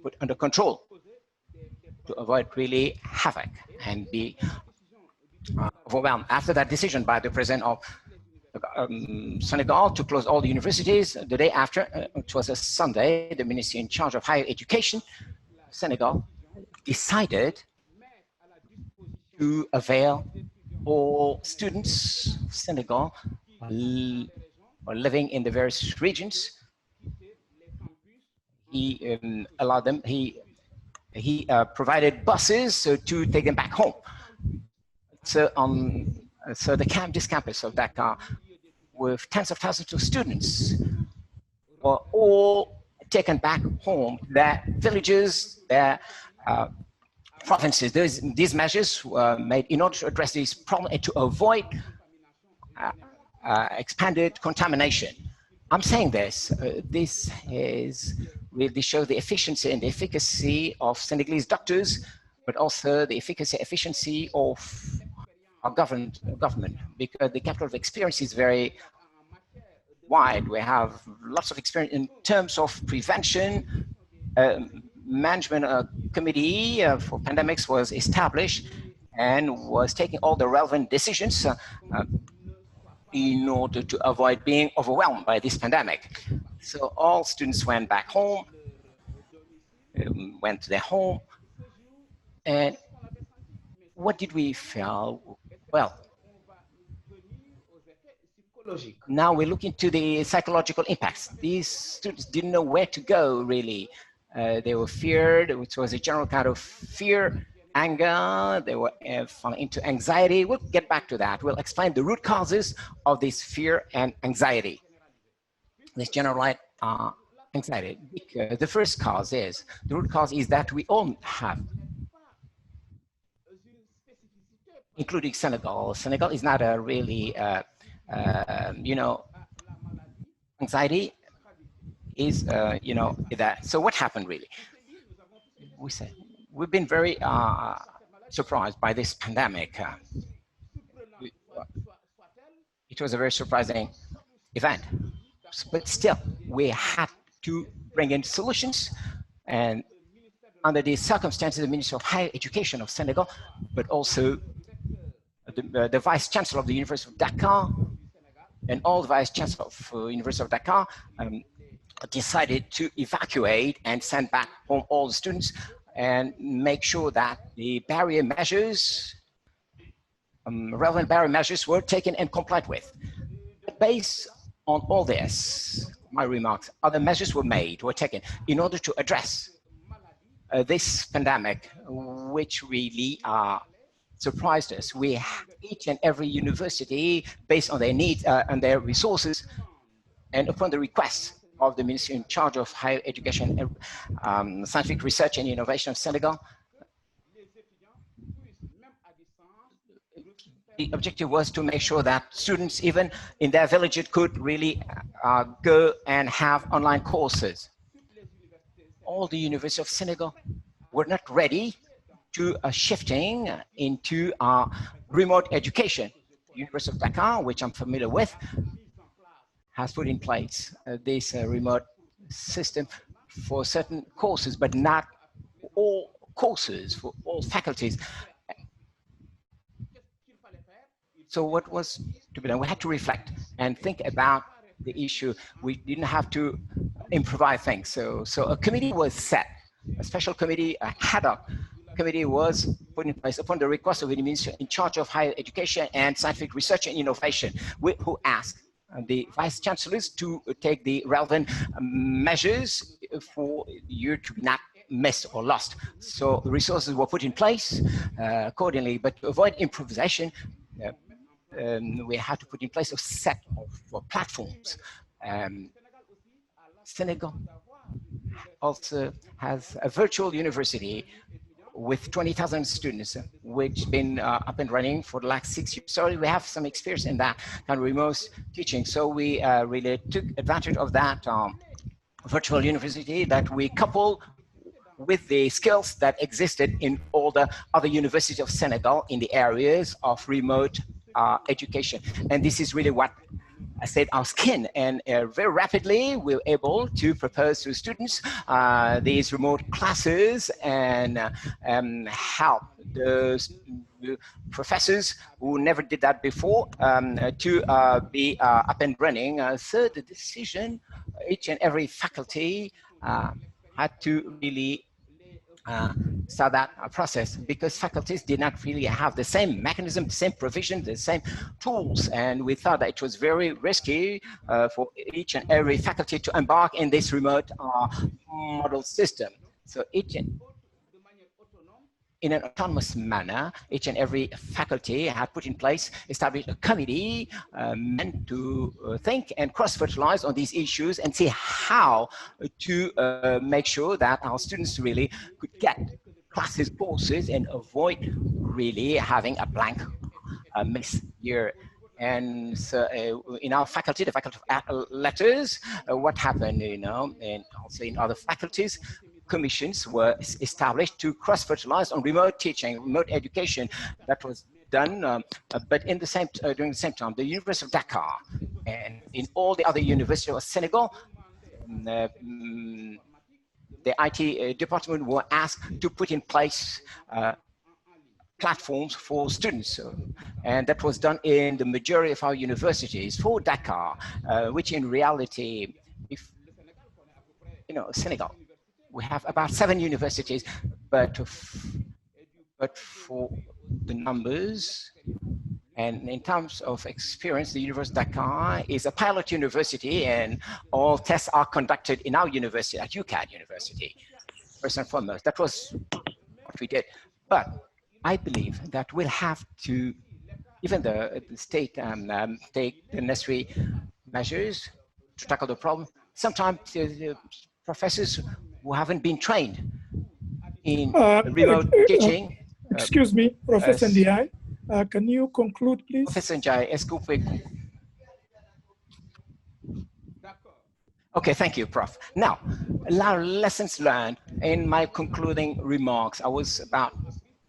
put under control to avoid really havoc and be overwhelmed. After that decision by the president of Senegal to close all the universities, the day after, which was a Sunday, the ministry in charge of higher education, Senegal, decided to avail all students of Senegal living in the various regions. He allowed them, he provided buses to take them back home. So this campus of Dakar, with tens of thousands of students, were all taken back home, their villages, their provinces. These measures were made in order to address this problem and to avoid expanded contamination. I'm saying this, this really shows the efficiency and the efficacy of Senegalese doctors, but also the efficiency of our government, because the capital of experience is very wide. We have lots of experience in terms of prevention. Management committee for pandemics was established and was taking all the relevant decisions in order to avoid being overwhelmed by this pandemic. So all students went back home, went to their home, and what did we feel? Well, now we look into the psychological impacts. These students didn't know where to go, really. They were feared, which was a general kind of fear, anger. They were falling into anxiety. We'll get back to that. We'll explain the root causes of this fear and anxiety, this generalized anxiety. Because the first cause is, the root cause is that we all have, including Senegal. Senegal is not a really, you know, anxiety is, you know, that. So what happened really? We said, we've been very surprised by this pandemic. It was a very surprising event, but still we had to bring in solutions. And under these circumstances, the Ministry of Higher Education of Senegal, but also the Vice Chancellor of the University of Dakar and all the Vice Chancellor of University of Dakar decided to evacuate and send back home all the students and make sure that the barrier measures, relevant barrier measures were taken and complied with. Based on all this, my remarks, other measures were taken in order to address this pandemic, which really surprised us. Each and every university, based on their needs and their resources, and upon the request of the Ministry in charge of higher education, scientific research and innovation of Senegal, the objective was to make sure that students, even in their villages, could really go and have online courses. All the universities of Senegal were not ready to shifting into remote education. The University of Dakar, which I'm familiar with, has put in place this remote system for certain courses, but not all courses, for all faculties. So what was to be done? We had to reflect and think about the issue. We didn't have to improvise things. So a committee was set, a special committee, a ad hoc committee was put in place upon the request of the minister in charge of higher education and scientific research and innovation, who asked the vice chancellors to take the relevant measures for you to not missed or lost. So resources were put in place accordingly, but to avoid improvisation, we had to put in place a set of platforms. Senegal also has a virtual university with 20,000 students, which been up and running for the last 6 years. So we have some experience in that kind of remote teaching. So we really took advantage of that virtual university that we couple with the skills that existed in all the other universities of Senegal in the areas of remote education. And this is really what I said, our skin. And very rapidly, we were able to propose to students these remote classes and help the professors who never did that before to be up and running. So the decision, each and every faculty had to really start that process, because faculties did not really have the same mechanism, the same provision, the same tools, and we thought that it was very risky for each and every faculty to embark in this remote model system. So in an autonomous manner, each and every faculty had put in place, established a committee meant to think and cross-fertilize on these issues and see how to make sure that our students really could get classes, courses, and avoid really having a blank missed year. And so in our faculty, the Faculty of Letters, what happened, and also in other faculties, commissions were established to cross-fertilize on remote teaching, remote education. That was done, but in the same during the same time, the University of Dakar and in all the other universities of Senegal, the IT department were asked to put in place platforms for students, and that was done in the majority of our universities for Dakar, which in reality, if Senegal, we have about 7 universities, but for the numbers and in terms of experience, the University of Dakar is a pilot university, and all tests are conducted in our university, at UCAD University, first and foremost. That was what we did. But I believe that we'll have to, even the state take the necessary measures to tackle the problem. Sometimes the professors who haven't been trained in remote teaching. Excuse me, Professor Ndiaye, can you conclude, please? Professor Ndiaye, est-ce que vous pouvez... Okay, thank you, Prof. Now, lessons learned. In my concluding remarks, I was about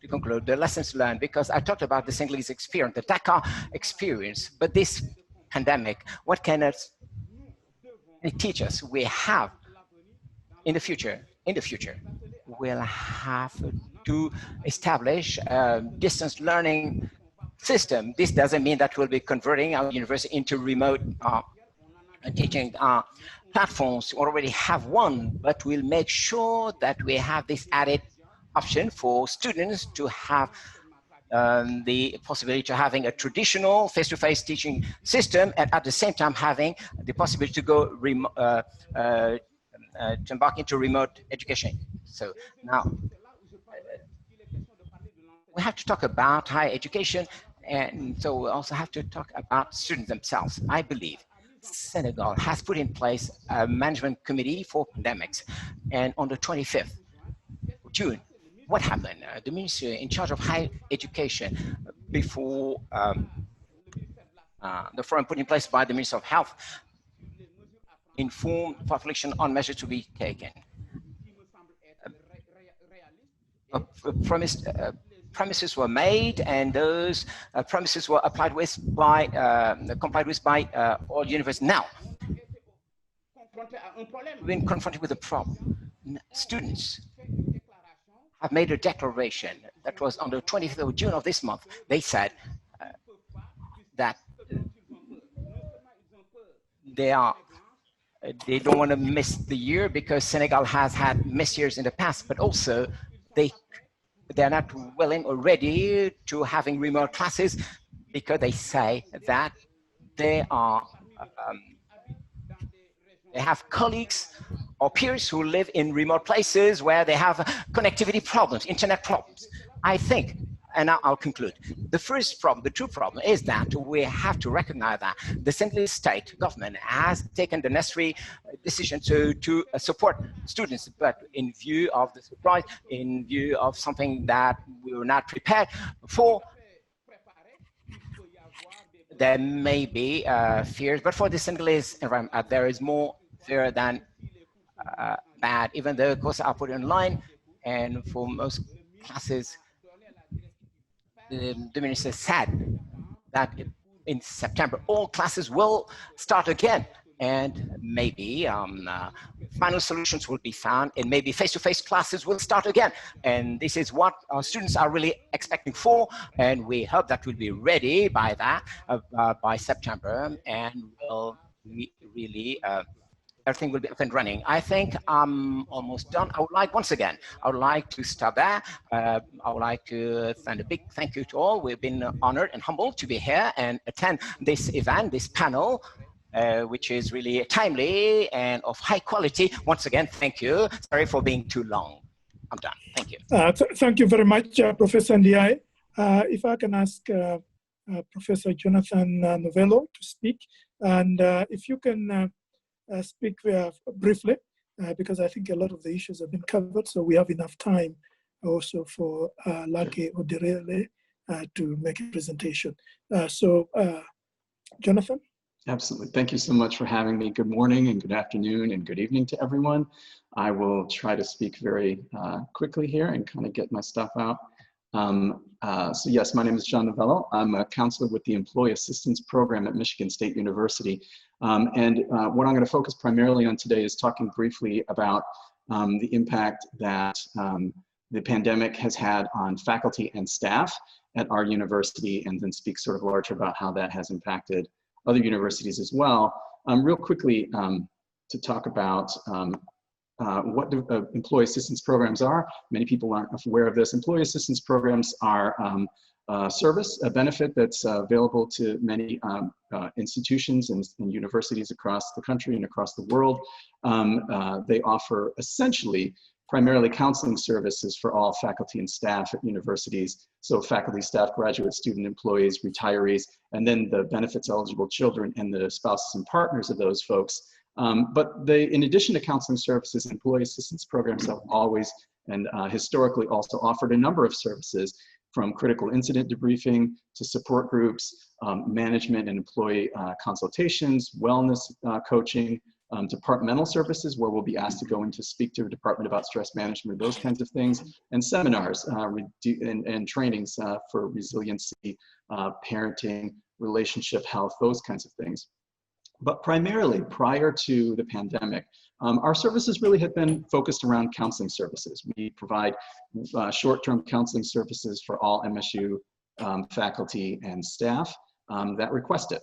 to conclude the lessons learned, because I talked about the Senegalese experience, the Dakar experience, but this pandemic, what can it teach us? We have in the future, we'll have to establish distance learning system. This doesn't mean that we'll be converting our university into remote teaching platforms. We already have one, but we'll make sure that we have this added option for students to have the possibility to having a traditional face-to-face teaching system, and at the same time having the possibility to go to embark into remote education. So now we have to talk about higher education, and so we also have to talk about students themselves. I believe Senegal has put in place a management committee for pandemics, and on the 25th of June, what happened? The minister in charge of higher education, before the forum put in place by the Minister of Health, informed the population on measures to be taken. Promises were made, and those promises were applied with by, complied with by all universities. Now, we've been confronted with a problem. Students have made a declaration that was on the 25th of June of this month. They said that they don't want to miss the year because Senegal has had missed years in the past, but also they're not willing or ready to having remote classes because they say that they have colleagues or peers who live in remote places where they have connectivity problems, internet problems. I think, and now I'll conclude. The first problem, the true problem, is that we have to recognize that the Senegalese state government has taken the necessary decision to support students, but in view of the surprise, in view of something that we were not prepared for, there may be fears, but for the Senegalese environment, there is more fear than bad, even though courses are put online, and for most classes, the minister said that in September, all classes will start again, and maybe final solutions will be found, and maybe face-to-face classes will start again. And this is what our students are really expecting for, and we hope that we'll be ready by that, by September, and we'll really everything will be up and running. I think I'm almost done. I would like, once again, I would like to stop there. I would like to send a big thank you to all. We've been honored and humbled to be here and attend this event, this panel, which is really timely and of high quality. Once again, thank you. Sorry for being too long. I'm done. Thank you. Thank you very much, Professor Ndiaye. If I can ask Professor Jonathan Novello to speak, and if you can speak briefly, because I think a lot of the issues have been covered, so we have enough time also for Lake Odirile to make a presentation. Jonathan? Absolutely. Thank you so much for having me. Good morning and good afternoon and good evening to everyone. I will try to speak very quickly here and kind of get my stuff out. So yes, my name is John Novello. I'm a counselor with the Employee Assistance Program at Michigan State University. What I'm going to focus primarily on today is talking briefly about the impact that the pandemic has had on faculty and staff at our university, and then speak sort of larger about how that has impacted other universities as well. Real quickly, to talk about what employee assistance programs are. Many people aren't aware of this. Employee assistance programs are a benefit that's available to many institutions and universities across the country and across the world. They offer essentially primarily counseling services for all faculty and staff at universities. So faculty, staff, graduate student employees, retirees, and then the benefits eligible children and the spouses and partners of those folks. But they, in addition to counseling services, employee assistance programs have always and historically also offered a number of services, from critical incident debriefing to support groups, management and employee consultations, wellness coaching, departmental services where we'll be asked to go in to speak to a department about stress management, those kinds of things, and seminars and trainings for resiliency, parenting, relationship health, those kinds of things. But primarily, prior to the pandemic, our services really have been focused around counseling services. We provide short-term counseling services for all MSU faculty and staff that request it.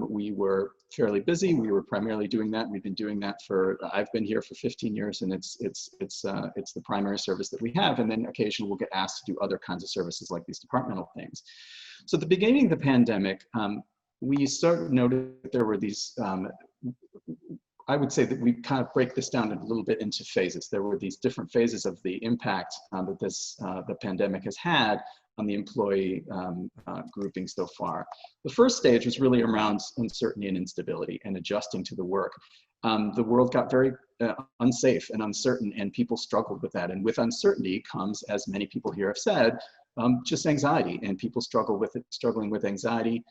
We were fairly busy. We were primarily doing that. We've been doing that for, I've been here for 15 years, and it's the primary service that we have. And then occasionally we'll get asked to do other kinds of services like these departmental things. So at the beginning of the pandemic, we started to notice that there were these, I would say that we kind of break this down a little bit into phases. There were these different phases of the impact that the pandemic has had on the employee grouping so far. The first stage was really around uncertainty and instability and adjusting to the work. The world got very unsafe and uncertain, and people struggled with that. And with uncertainty comes, as many people here have said, just anxiety, and people struggling with anxiety.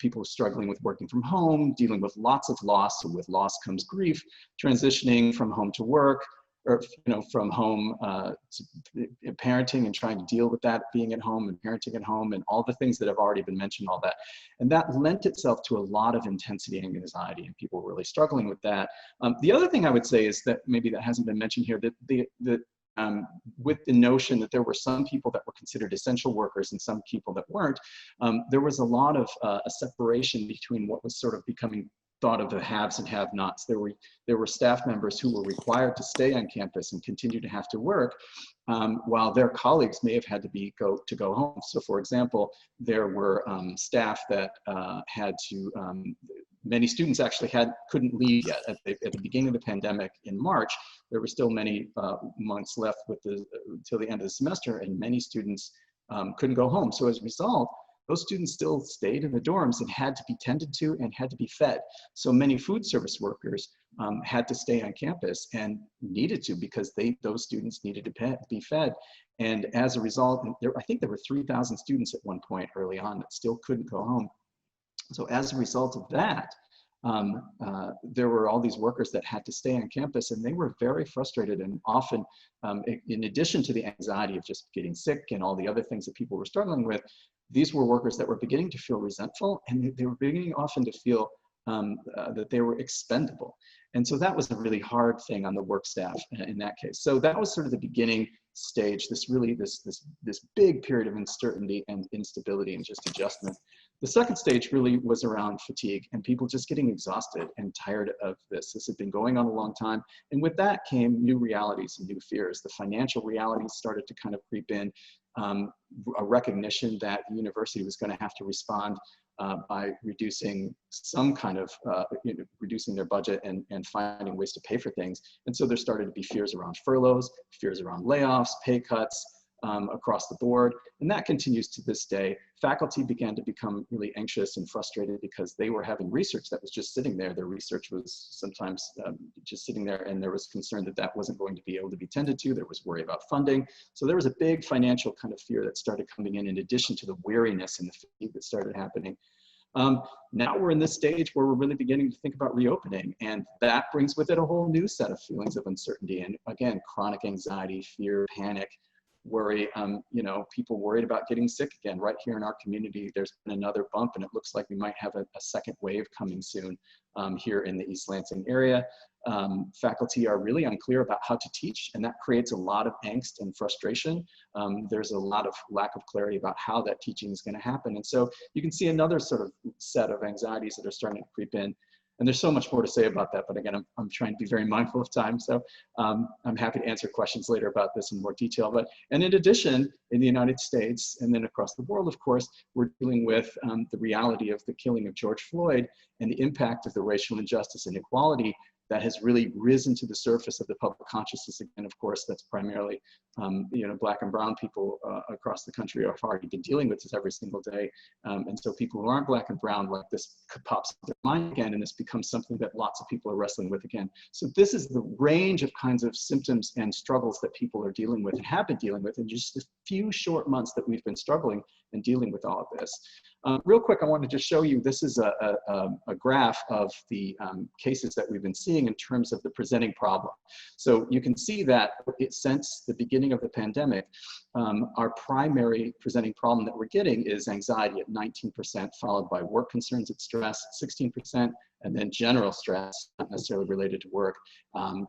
People struggling with working from home, dealing with lots of loss, and with loss comes grief, transitioning from home to work, or from home to parenting and trying to deal with that, being at home and parenting at home, and all the things that have already been mentioned, all that. And that lent itself to a lot of intensity and anxiety, and people were really struggling with that. The other thing I would say is that maybe that hasn't been mentioned here, that with the notion that there were some people that were considered essential workers and some people that weren't, there was a lot of a separation between what was sort of becoming thought of the haves and have-nots. There were staff members who were required to stay on campus and continue to have to work, while their colleagues may have had to go home. So for example, there were staff that had to, many students actually couldn't leave yet. At the beginning of the pandemic in March, there were still many months left till the end of the semester, and many students couldn't go home. So as a result, those students still stayed in the dorms and had to be tended to and had to be fed. So many food service workers had to stay on campus and needed to, because those students needed to be fed. And as a result, I think there were 3,000 students at one point early on that still couldn't go home. So as a result of that, there were all these workers that had to stay on campus, and they were very frustrated. And often, in addition to the anxiety of just getting sick and all the other things that people were struggling with, these were workers that were beginning to feel resentful, and they were beginning often to feel that they were expendable. And so that was a really hard thing on the work staff in that case. So that was sort of the beginning stage, this big period of uncertainty and instability and just adjustment. The second stage really was around fatigue and people just getting exhausted and tired of this. This had been going on a long time. And with that came new realities and new fears. The financial realities started to kind of creep in, a recognition that the university was going to have to respond by reducing some kind of, reducing their budget and finding ways to pay for things. And so there started to be fears around furloughs, fears around layoffs, pay cuts across the board. And that continues to this day. Faculty began to become really anxious and frustrated because they were having research that was just sitting there. Their research was sometimes just sitting there, and there was concern that that wasn't going to be able to be tended to. There was worry about funding. So there was a big financial kind of fear that started coming in addition to the weariness and the fatigue that started happening. Now we're in this stage where we're really beginning to think about reopening, and that brings with it a whole new set of feelings of uncertainty. And again, chronic anxiety, fear, panic, worry, people worried about getting sick again. Right here in our community, there's been another bump, and it looks like we might have a second wave coming soon here in the East Lansing area. Faculty are really unclear about how to teach, and that creates a lot of angst and frustration. There's a lot of lack of clarity about how that teaching is going to happen. And so you can see another sort of set of anxieties that are starting to creep in. And there's so much more to say about that, but again, I'm trying to be very mindful of time. So I'm happy to answer questions later about this in more detail. And in addition, in the United States and then across the world, of course, we're dealing with the reality of the killing of George Floyd and the impact of the racial injustice and inequality that has really risen to the surface of the public consciousness. Again, of course, that's primarily, Black and brown people across the country have already been dealing with this every single day. And so people who aren't Black and brown, like this pops up in their mind again, and this becomes something that lots of people are wrestling with again. So this is the range of kinds of symptoms and struggles that people are dealing with and have been dealing with in just the few short months that we've been struggling and dealing with all of this. Real quick, I want to just show you, this is a graph of the cases that we've been seeing in terms of the presenting problem. So you can see that since the beginning of the pandemic, our primary presenting problem that we're getting is anxiety at 19%, followed by work concerns at stress at 16%, and then general stress, not necessarily related to work,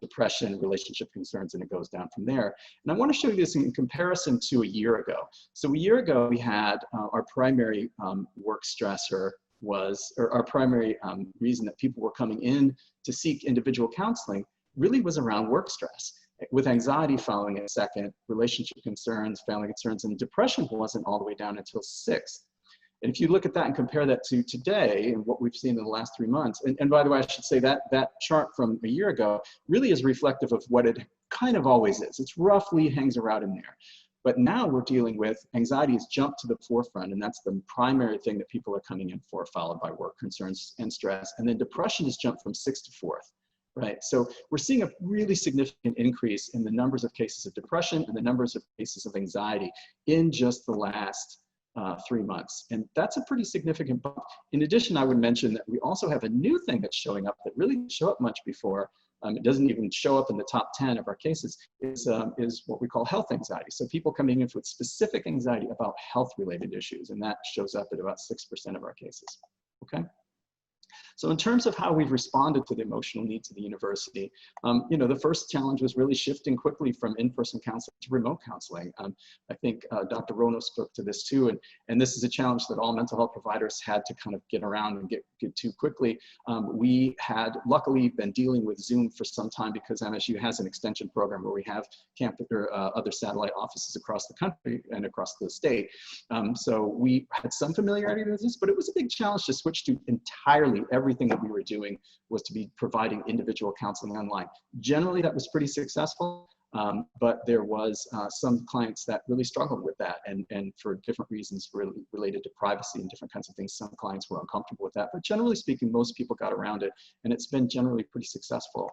depression, relationship concerns, and it goes down from there. And I want to show you this in comparison to a year ago. So a year ago, we had our primary work stressor was, or our primary reason that people were coming in to seek individual counseling really was around work stress, with anxiety following it second, relationship concerns, family concerns, and depression wasn't all the way down until 6th. And if you look at that and compare that to today and what we've seen in the last 3 months, and by the way, I should say that that chart from a year ago really is reflective of what it kind of always is. It's roughly hangs around in there. But now we're dealing with anxiety has jumped to the forefront, and that's the primary thing that people are coming in for, followed by work concerns and stress. And then depression has jumped from 6th to 4th, right? So we're seeing a really significant increase in the numbers of cases of depression and the numbers of cases of anxiety in just the last 3 months. And that's a pretty significant bump. In addition, I would mention that we also have a new thing that's showing up that really didn't show up much before. It doesn't even show up in the top 10 of our cases, is what we call health anxiety. So people coming in with specific anxiety about health-related issues, and that shows up at about 6% of our cases, okay? So in terms of how we've responded to the emotional needs of the university, you know, the first challenge was really shifting quickly from in-person counseling to remote counseling. I think Dr. Rono spoke to this too, and this is a challenge that all mental health providers had to kind of get around and get to quickly. We had luckily been dealing with Zoom for some time because MSU has an extension program where we have campus or other satellite offices across the country and across the state. So we had some familiarity with this, but it was a big challenge to switch to entirely everything that we were doing was to be providing individual counseling online. Generally, that was pretty successful, but there was some clients that really struggled with that, and for different reasons related to privacy and different kinds of things, some clients were uncomfortable with that. But generally speaking, most people got around it, and it's been generally pretty successful.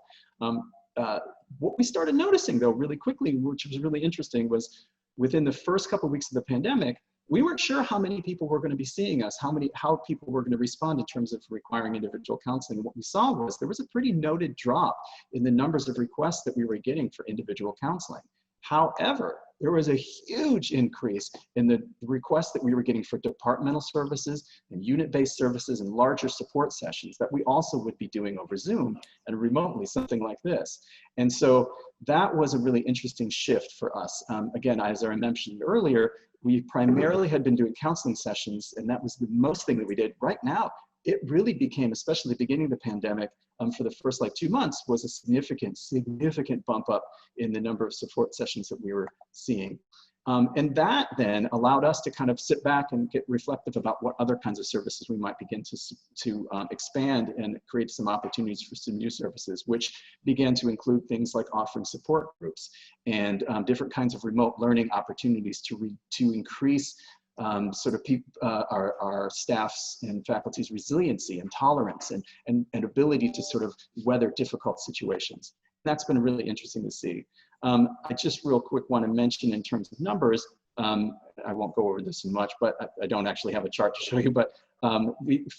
What we started noticing, though, really quickly, which was really interesting, was within the first couple of weeks of the pandemic, we weren't sure how many people were going to be seeing us, how people were going to respond in terms of requiring individual counseling. And what we saw was there was a pretty noted drop in the numbers of requests that we were getting for individual counseling. However, there was a huge increase in the requests that we were getting for departmental services and unit-based services and larger support sessions that we also would be doing over Zoom and remotely, something like this. And so that was a really interesting shift for us. Again, as I mentioned earlier, we primarily had been doing counseling sessions, and that was the most thing that we did. Right now, it really became, especially at the beginning of the pandemic, for the first 2 months, was a significant bump up in the number of support sessions that we were seeing. And that then allowed us to kind of sit back and get reflective about what other kinds of services we might begin to expand and create some opportunities for some new services, which began to include things like offering support groups and different kinds of remote learning opportunities to increase our staff's and faculty's resiliency and tolerance and ability to sort of weather difficult situations. That's been really interesting to see. I just real quick want to mention in terms of numbers, I won't go over this much, but I don't actually have a chart to show you, but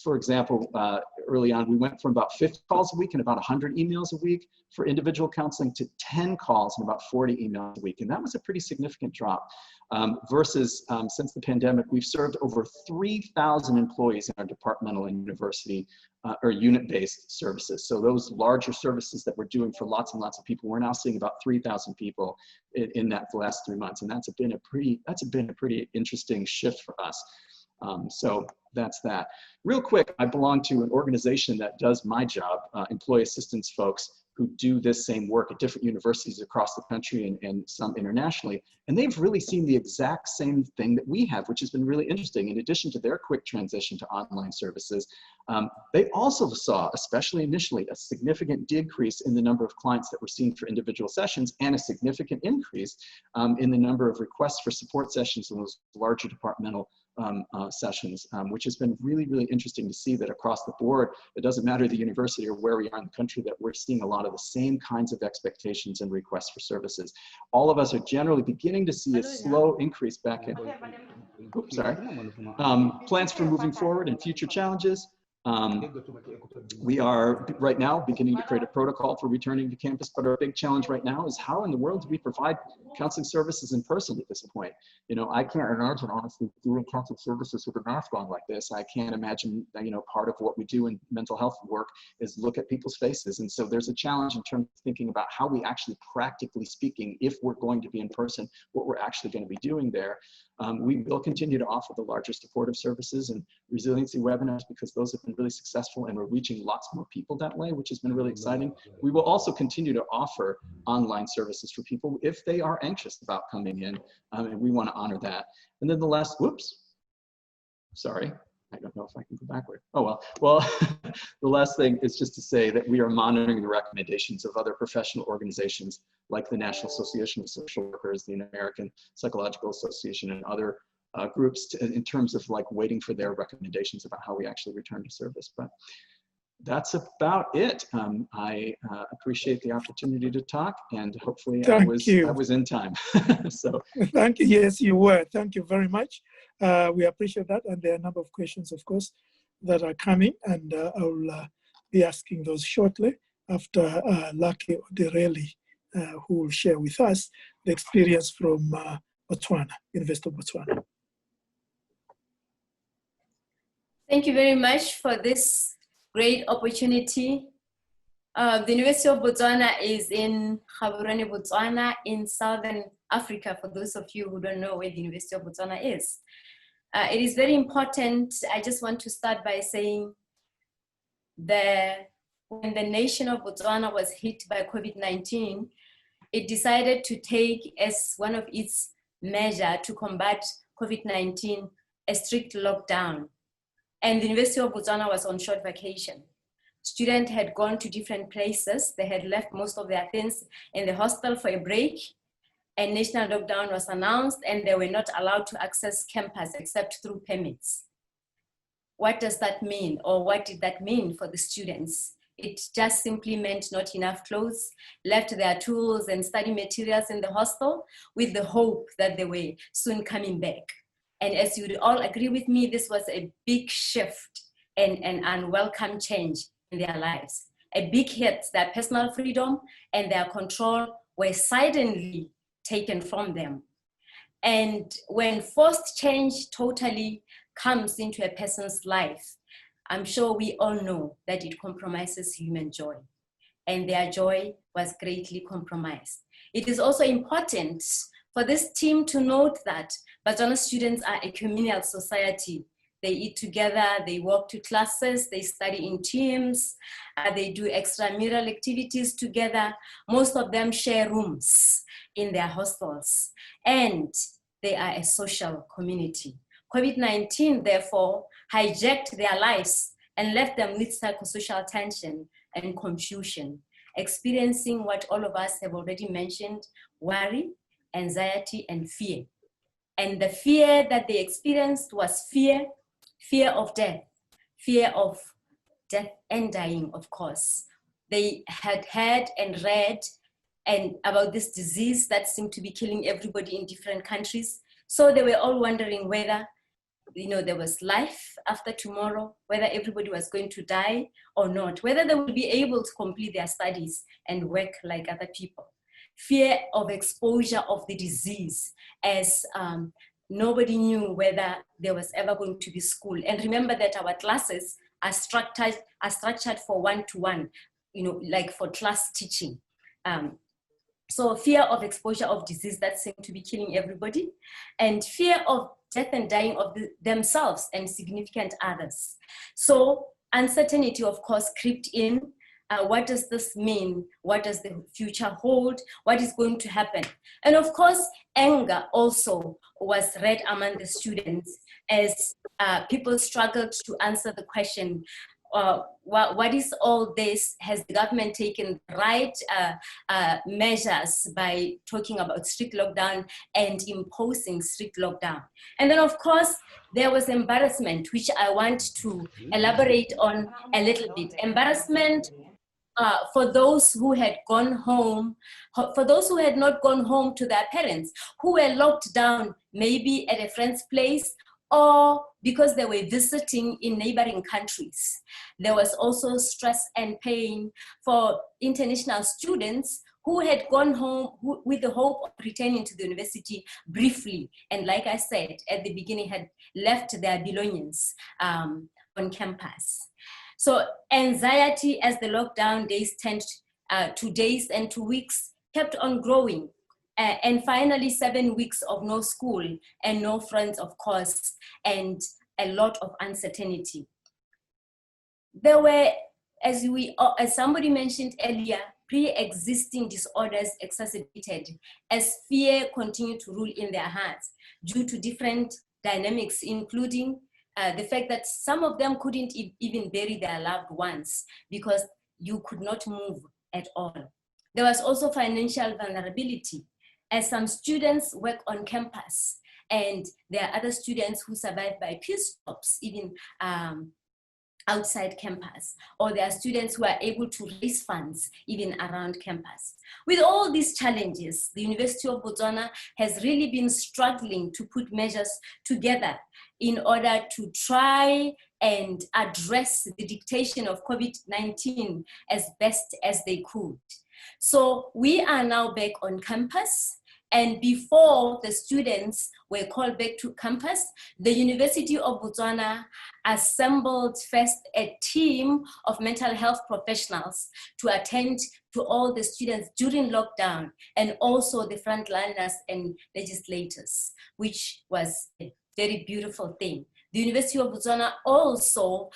for example, early on, we went from about 50 calls a week and about 100 emails a week for individual counseling to 10 calls and about 40 emails a week. And that was a pretty significant drop versus since the pandemic, we've served over 3,000 employees in our departmental and university or unit-based services. So those larger services that we're doing for lots and lots of people, we're now seeing about 3,000 people in that the last 3 months. And that's been a pretty interesting shift for us. So that's that. Real quick, I belong to an organization that does my job, employee assistance folks who do this same work at different universities across the country and some internationally. And they've really seen the exact same thing that we have, which has been really interesting. In addition to their quick transition to online services, they also saw, especially initially, a significant decrease in the number of clients that were seen for individual sessions and a significant increase in the number of requests for support sessions in those larger departmental sessions, which has been really, really interesting to see that across the board, it doesn't matter the university or where we are in the country, that we're seeing a lot of the same kinds of expectations and requests for services. All of us are generally beginning to see a slow increase back in, oops, sorry, plans for moving forward and future challenges. We are right now beginning to create a protocol for returning to campus, but our big challenge right now is how in the world do we provide counseling services in person at this point? You know, I can't imagine honestly doing counseling services with a mask on like this. I can't imagine, you know, part of what we do in mental health work is look at people's faces. And so there's a challenge in terms of thinking about how we actually, practically speaking, if we're going to be in person, what we're actually going to be doing there. We will continue to offer the larger supportive services and resiliency webinars because those have been really successful and we're reaching lots more people that way, which has been really exciting. We will also continue to offer online services for people if they are anxious about coming in, and we want to honor that. And then the last, sorry, I don't know if I can go backward. Oh, well, the last thing is just to say that we are monitoring the recommendations of other professional organizations like the National Association of Social Workers, the American Psychological Association, and other groups in terms of like waiting for their recommendations about how we actually return to service. But that's about it. I appreciate the opportunity to talk, and hopefully I was in time. So thank you. Yes, you were. Thank you very much. We appreciate that, and there are a number of questions, of course, that are coming, and I'll be asking those shortly after Lucky Odirile, who will share with us the experience from Botswana, University of Botswana. Thank you very much for this great opportunity. The University of Botswana is in Gaborone, Botswana, in Southern Africa, for those of you who don't know where the University of Botswana is. It is very important. I just want to start by saying that when the nation of Botswana was hit by COVID-19, it decided to take as one of its measures to combat COVID-19 a strict lockdown. And the University of Botswana was on short vacation. Students had gone to different places. They had left most of their things in the hostel for a break. A national lockdown was announced and they were not allowed to access campus except through permits. What does that mean, or what did that mean for the students? It just simply meant not enough clothes, left their tools and study materials in the hostel with the hope that they were soon coming back. And as you would all agree with me, this was a big shift and an unwelcome change in their lives. A big hit. Their personal freedom and their control were suddenly taken from them. And when forced change totally comes into a person's life, I'm sure we all know that it compromises human joy. And their joy was greatly compromised. It is also important for this team to note that Botswana students are a communal society. They eat together, they walk to classes, they study in teams, they do extramural activities together. Most of them share rooms in their hostels, and they are a social community. COVID-19, therefore, hijacked their lives and left them with psychosocial tension and confusion, experiencing what all of us have already mentioned: worry, anxiety, and fear. And the fear that they experienced was fear of death and dying, of course. They had heard and read about this disease that seemed to be killing everybody in different countries. So they were all wondering whether, there was life after tomorrow, whether everybody was going to die or not, whether they would be able to complete their studies and work like other people. Fear of exposure of the disease, as nobody knew whether there was ever going to be school. And remember that our classes are structured for one-to-one, like for class teaching. So fear of exposure of disease that seemed to be killing everybody, and fear of death and dying of themselves and significant others. So uncertainty, of course, crept in. What does this mean? What does the future hold? What is going to happen? And of course, anger also was read among the students as people struggled to answer the question, what is all this? Has the government taken the right measures by talking about strict lockdown and imposing strict lockdown? And then, of course, there was embarrassment, which I want to elaborate on a little bit. Embarrassment for those who had gone home, for those who had not gone home to their parents, who were locked down maybe at a friend's place or because they were visiting in neighboring countries. There was also stress and pain for international students who had gone home with the hope of returning to the university briefly. And like I said at the beginning, had left their belongings on campus. So anxiety as the lockdown days turned to days and to weeks kept on growing. And finally, 7 weeks of no school and no friends, of course, and a lot of uncertainty. There were, as somebody mentioned earlier, pre-existing disorders exacerbated as fear continued to rule in their hearts due to different dynamics, including the fact that some of them couldn't even bury their loved ones because you could not move at all. There was also financial vulnerability, as some students work on campus and there are other students who survive by peace jobs, even outside campus, or there are students who are able to raise funds even around campus. With all these challenges, the University of Botswana has really been struggling to put measures together in order to try and address the dictation of COVID-19 as best as they could. So we are now back on campus. And before the students were called back to campus, the University of Botswana assembled first a team of mental health professionals to attend to all the students during lockdown, and also the frontliners and legislators, which was a very beautiful thing. The University of Botswana also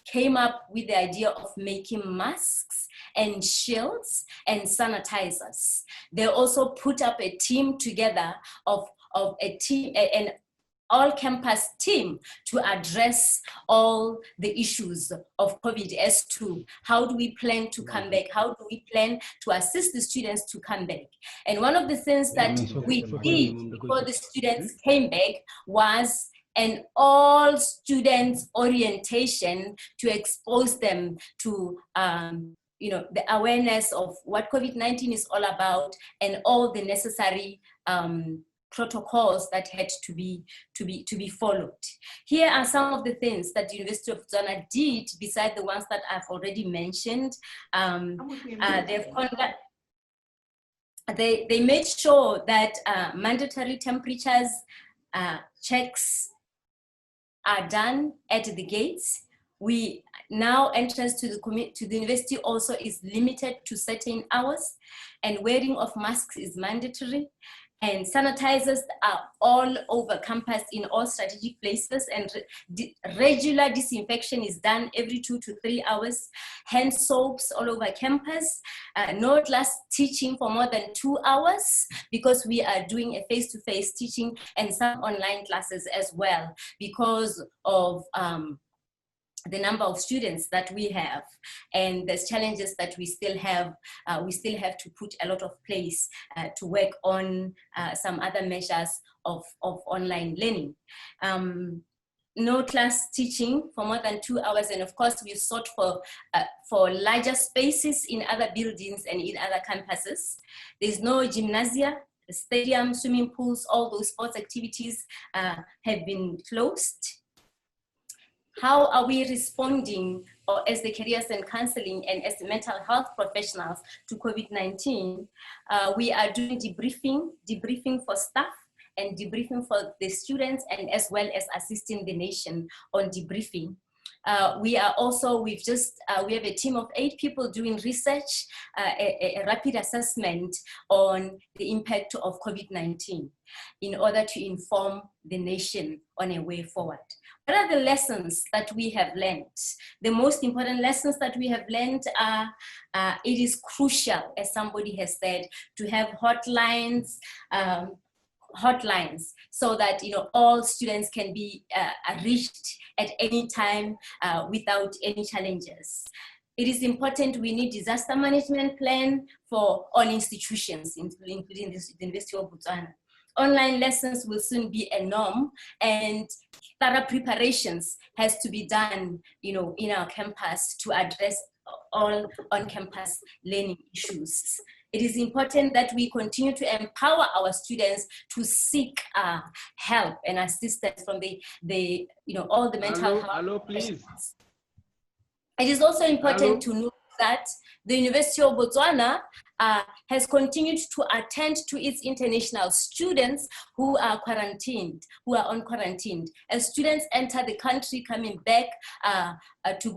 came up with the idea of making masks and shields and sanitizers. They also put up a team together of an all-campus team to address all the issues of COVID as to how do we plan to come back, how do we plan to assist the students to come back. And one of the things that we did before the students came back was an all students orientation to expose them to the awareness of what COVID-19 is all about and all the necessary protocols that had to be followed. Here are some of the things that the University of Botswana did besides the ones that I've already mentioned. They made sure that mandatory temperatures checks are done at the gates. We now entrance to the university also is limited to certain hours, and wearing of masks is mandatory. And sanitizers are all over campus in all strategic places, and regular disinfection is done every 2 to 3 hours. Hand soaps all over campus. No class teaching for more than 2 hours because we are doing a face-to-face teaching, and some online classes as well because of the number of students that we have and the challenges that we still have to put a lot of place to work on some other measures of online learning. No class teaching for more than 2 hours, and of course we sought for larger spaces in other buildings and in other campuses. There's no gymnasia, stadium, swimming pools, all those sports activities have been closed. How are we responding as the careers and counseling and as the mental health professionals to COVID-19? We are doing debriefing for staff and debriefing for the students, and as well as assisting the nation on debriefing. We have a team of 8 people doing research, a rapid assessment on the impact of COVID-19 in order to inform the nation on a way forward. What are the lessons that we have learned? The most important lessons that we have learned are it is crucial, as somebody has said, to have hotlines so that all students can be reached at any time without any challenges. It is important we need disaster management plan for all institutions, including the University of Botswana. Online lessons will soon be a norm, and thorough preparations has to be done, in our campus to address all on-campus learning issues. It is important that we continue to empower our students to seek help and assistance from all the mental health. Hello, please. It is also important to note that the University of Botswana has continued to attend to its international students who are on quarantine. As students enter the country coming back to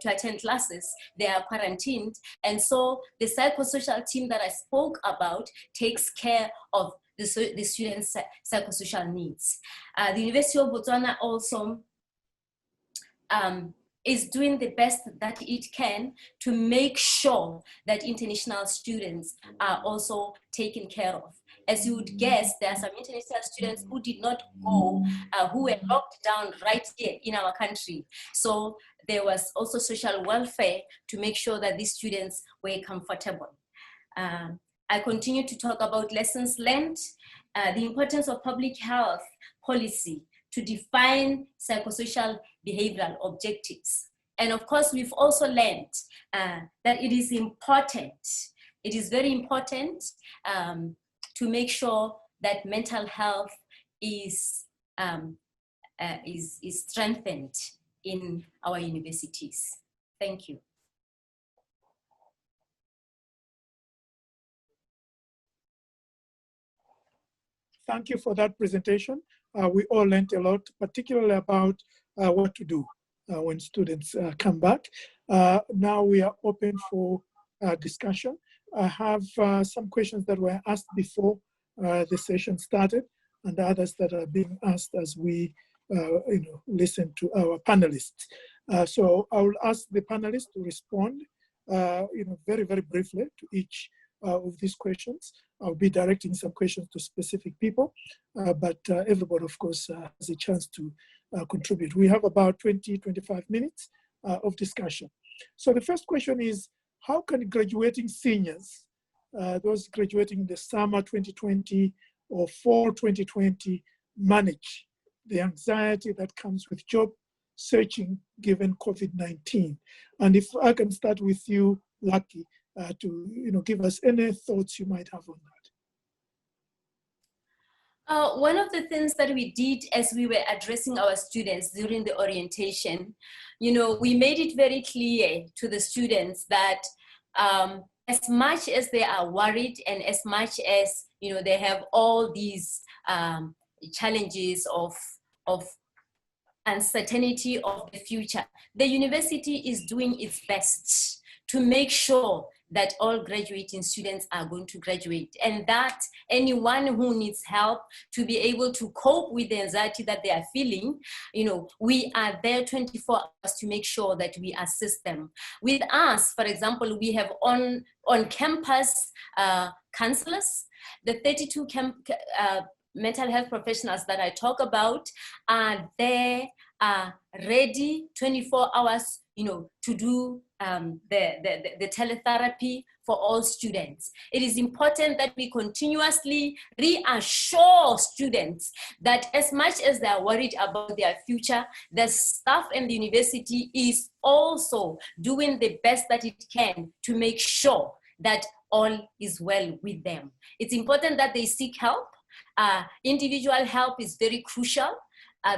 attend classes, they are quarantined. And so the psychosocial team that I spoke about takes care of the students' psychosocial needs. The University of Botswana also is doing the best that it can to make sure that international students are also taken care of. As you would guess, there are some international students who did not go, who were locked down right here in our country. So there was also social welfare to make sure that these students were comfortable. I continue to talk about lessons learned, the importance of public health policy to define psychosocial behavioral objectives. And of course, we've also learned that it is important, it is very important to make sure that mental health is strengthened in our universities. Thank you. Thank you for that presentation. We all learned a lot, particularly about what to do when students come back. Now we are open for discussion. I have some questions that were asked before the session started, and others that are being asked as we listen to our panelists. So I will ask the panelists to respond very, very briefly to each of these questions. I'll be directing some questions to specific people, but everybody, of course, has a chance to contribute. We have about 20-25 minutes of discussion. So the first question is, how can graduating seniors, those graduating in the summer 2020 or fall 2020, manage the anxiety that comes with job searching given COVID-19? And if I can start with you, Lucky, to give us any thoughts you might have on that. One of the things that we did as we were addressing our students during the orientation, we made it very clear to the students that as much as they are worried and as much as they have all these challenges of uncertainty of the future, the university is doing its best to make sure that all graduating students are going to graduate, and that anyone who needs help to be able to cope with the anxiety that they are feeling, we are there 24 hours to make sure that we assist them. With us, for example, we have on-campus counselors. The 32 mental health professionals that I talk about are there, ready 24 hours, to do the teletherapy for all students. It is important that we continuously reassure students that as much as they are worried about their future, the staff and the university is also doing the best that it can to make sure that all is well with them. It's important that they seek help. Individual help is very crucial.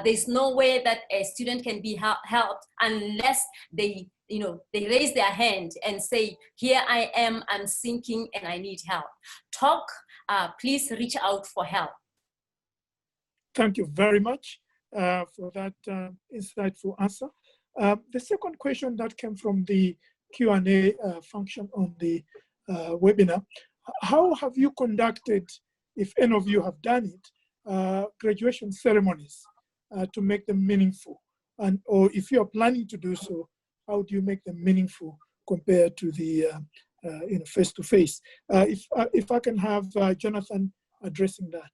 There's no way that a student can be helped unless they raise their hand and say, here I am, I'm sinking and I need help. Please reach out for help. Thank you very much for that insightful answer. The second question that came from the Q&A function on the webinar, how have you conducted, if any of you have done it, graduation ceremonies to make them meaningful? Or if you're planning to do so, how do you make them meaningful compared to the face-to-face? If I can have Jonathan addressing that.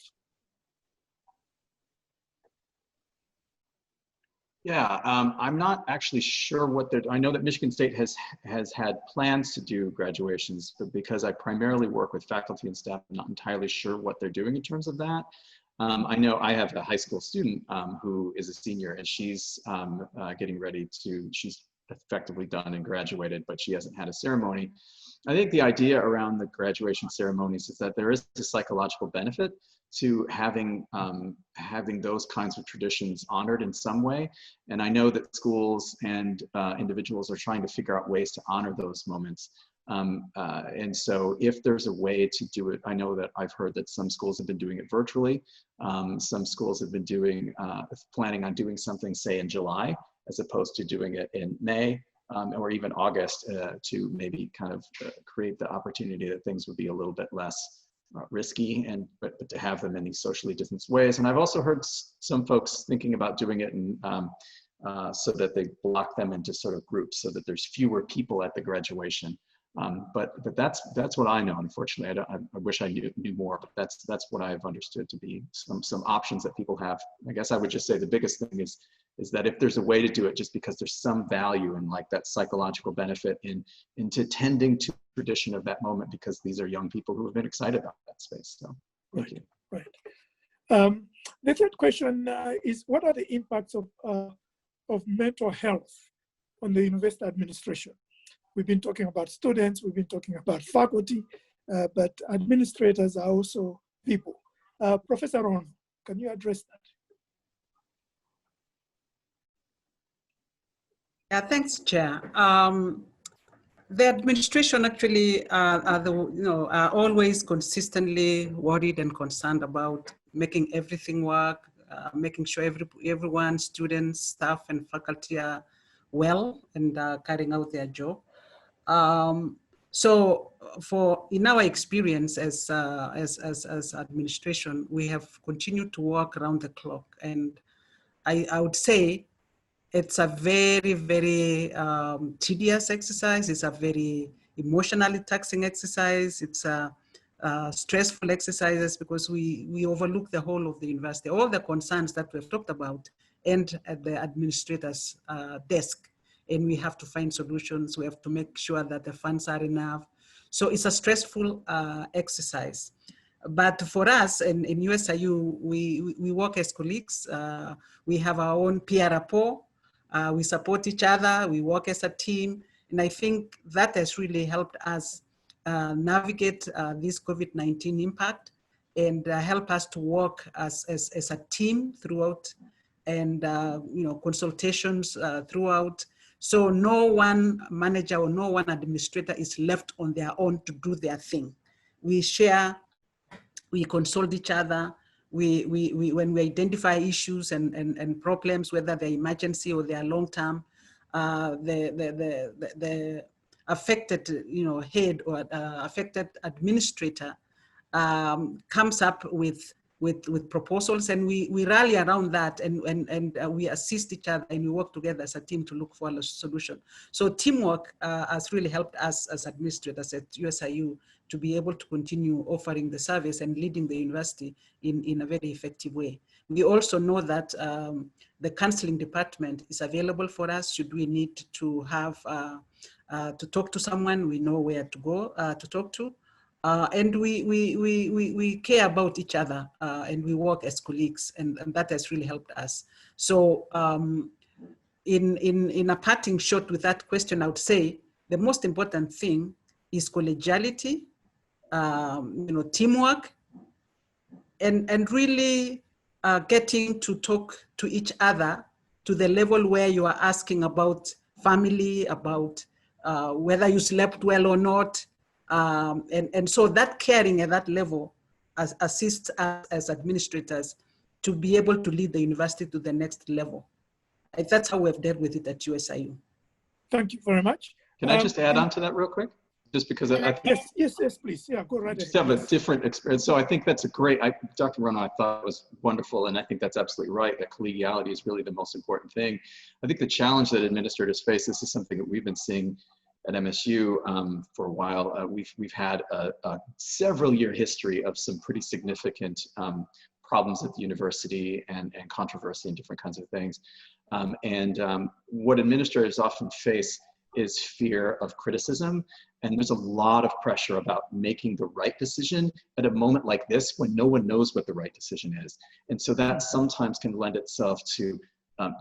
Yeah, I'm not actually sure what they're. I know that Michigan State has had plans to do graduations, but because I primarily work with faculty and staff, I'm not entirely sure what they're doing in terms of that. I know I have a high school student who is a senior, and she's getting ready to. She's effectively done and graduated, but she hasn't had a ceremony. I think the idea around the graduation ceremonies is that there is a psychological benefit to having those kinds of traditions honored in some way. And I know that schools and individuals are trying to figure out ways to honor those moments. And so if there's a way to do it, I know that I've heard that some schools have been doing it virtually. Some schools have been planning on doing something, say in July, as opposed to doing it in May. Or even August, to maybe kind of create the opportunity that things would be a little bit less risky, but to have them in these socially distanced ways. And I've also heard some folks thinking about doing it so that they block them into sort of groups so that there's fewer people at the graduation. But that's what I know. Unfortunately, I wish I knew more, but that's what I've understood to be some options that people have. I guess I would just say the biggest thing is that if there's a way to do it, just because there's some value in like that psychological benefit into tending to tradition of that moment, because these are young people who have been excited about that space. So thank you. Right. The third question is, what are the impacts of mental health on the university administration? We've been talking about students, we've been talking about faculty, but administrators are also people. Professor Rono, can you address that? Yeah, thanks, Chair. The administration actually are always consistently worried and concerned about making everything work, making sure everyone, students, staff, and faculty are well and carrying out their job. So, in our experience as administration, we have continued to work around the clock, and I would say it's a very, very tedious exercise. It's a very emotionally taxing exercise. It's a stressful exercises because we overlook the whole of the university. All the concerns that we've talked about end at the administrator's desk, and we have to find solutions. We have to make sure that the funds are enough. So it's a stressful exercise. But for us in USIU, we work as colleagues. We have our own peer rapport. We support each other, we work as a team, and I think that has really helped us navigate this COVID-19 impact and help us to work as a team throughout, and consultations throughout. So no one manager or no one administrator is left on their own to do their thing. We share, we consult each other. When we identify issues and problems, whether they're emergency or they are long-term, the affected head or affected administrator comes up with proposals, and we rally around that, and we assist each other, and we work together as a team to look for a solution. So teamwork has really helped us as administrators at USIU to be able to continue offering the service and leading the university in a very effective way. We also know that the counseling department is available for us should we need to have to talk to someone. We know where to go to talk to, and we care about each other, and we work as colleagues, and that has really helped us. So in a parting shot with that question, I would say the most important thing is collegiality, teamwork, and really getting to talk to each other to the level where you are asking about family, about whether you slept well or not. And so that caring at that level assists us as administrators to be able to lead the university to the next level. That's how we've dealt with it at USIU. Thank you very much. Can I just add on to that real quick? Just because I think yes, please. Yeah, go right ahead. Just have a different experience. So I think that's a great, Dr. Rono, I thought was wonderful. And I think that's absolutely right, that collegiality is really the most important thing. I think the challenge that administrators face, this is something that we've been seeing at MSU for a while. We've had a several-year history of some pretty significant problems at the university and controversy and different kinds of things. What administrators often face is fear of criticism. And there's a lot of pressure about making the right decision at a moment like this when no one knows what the right decision is. And so that sometimes can lend itself to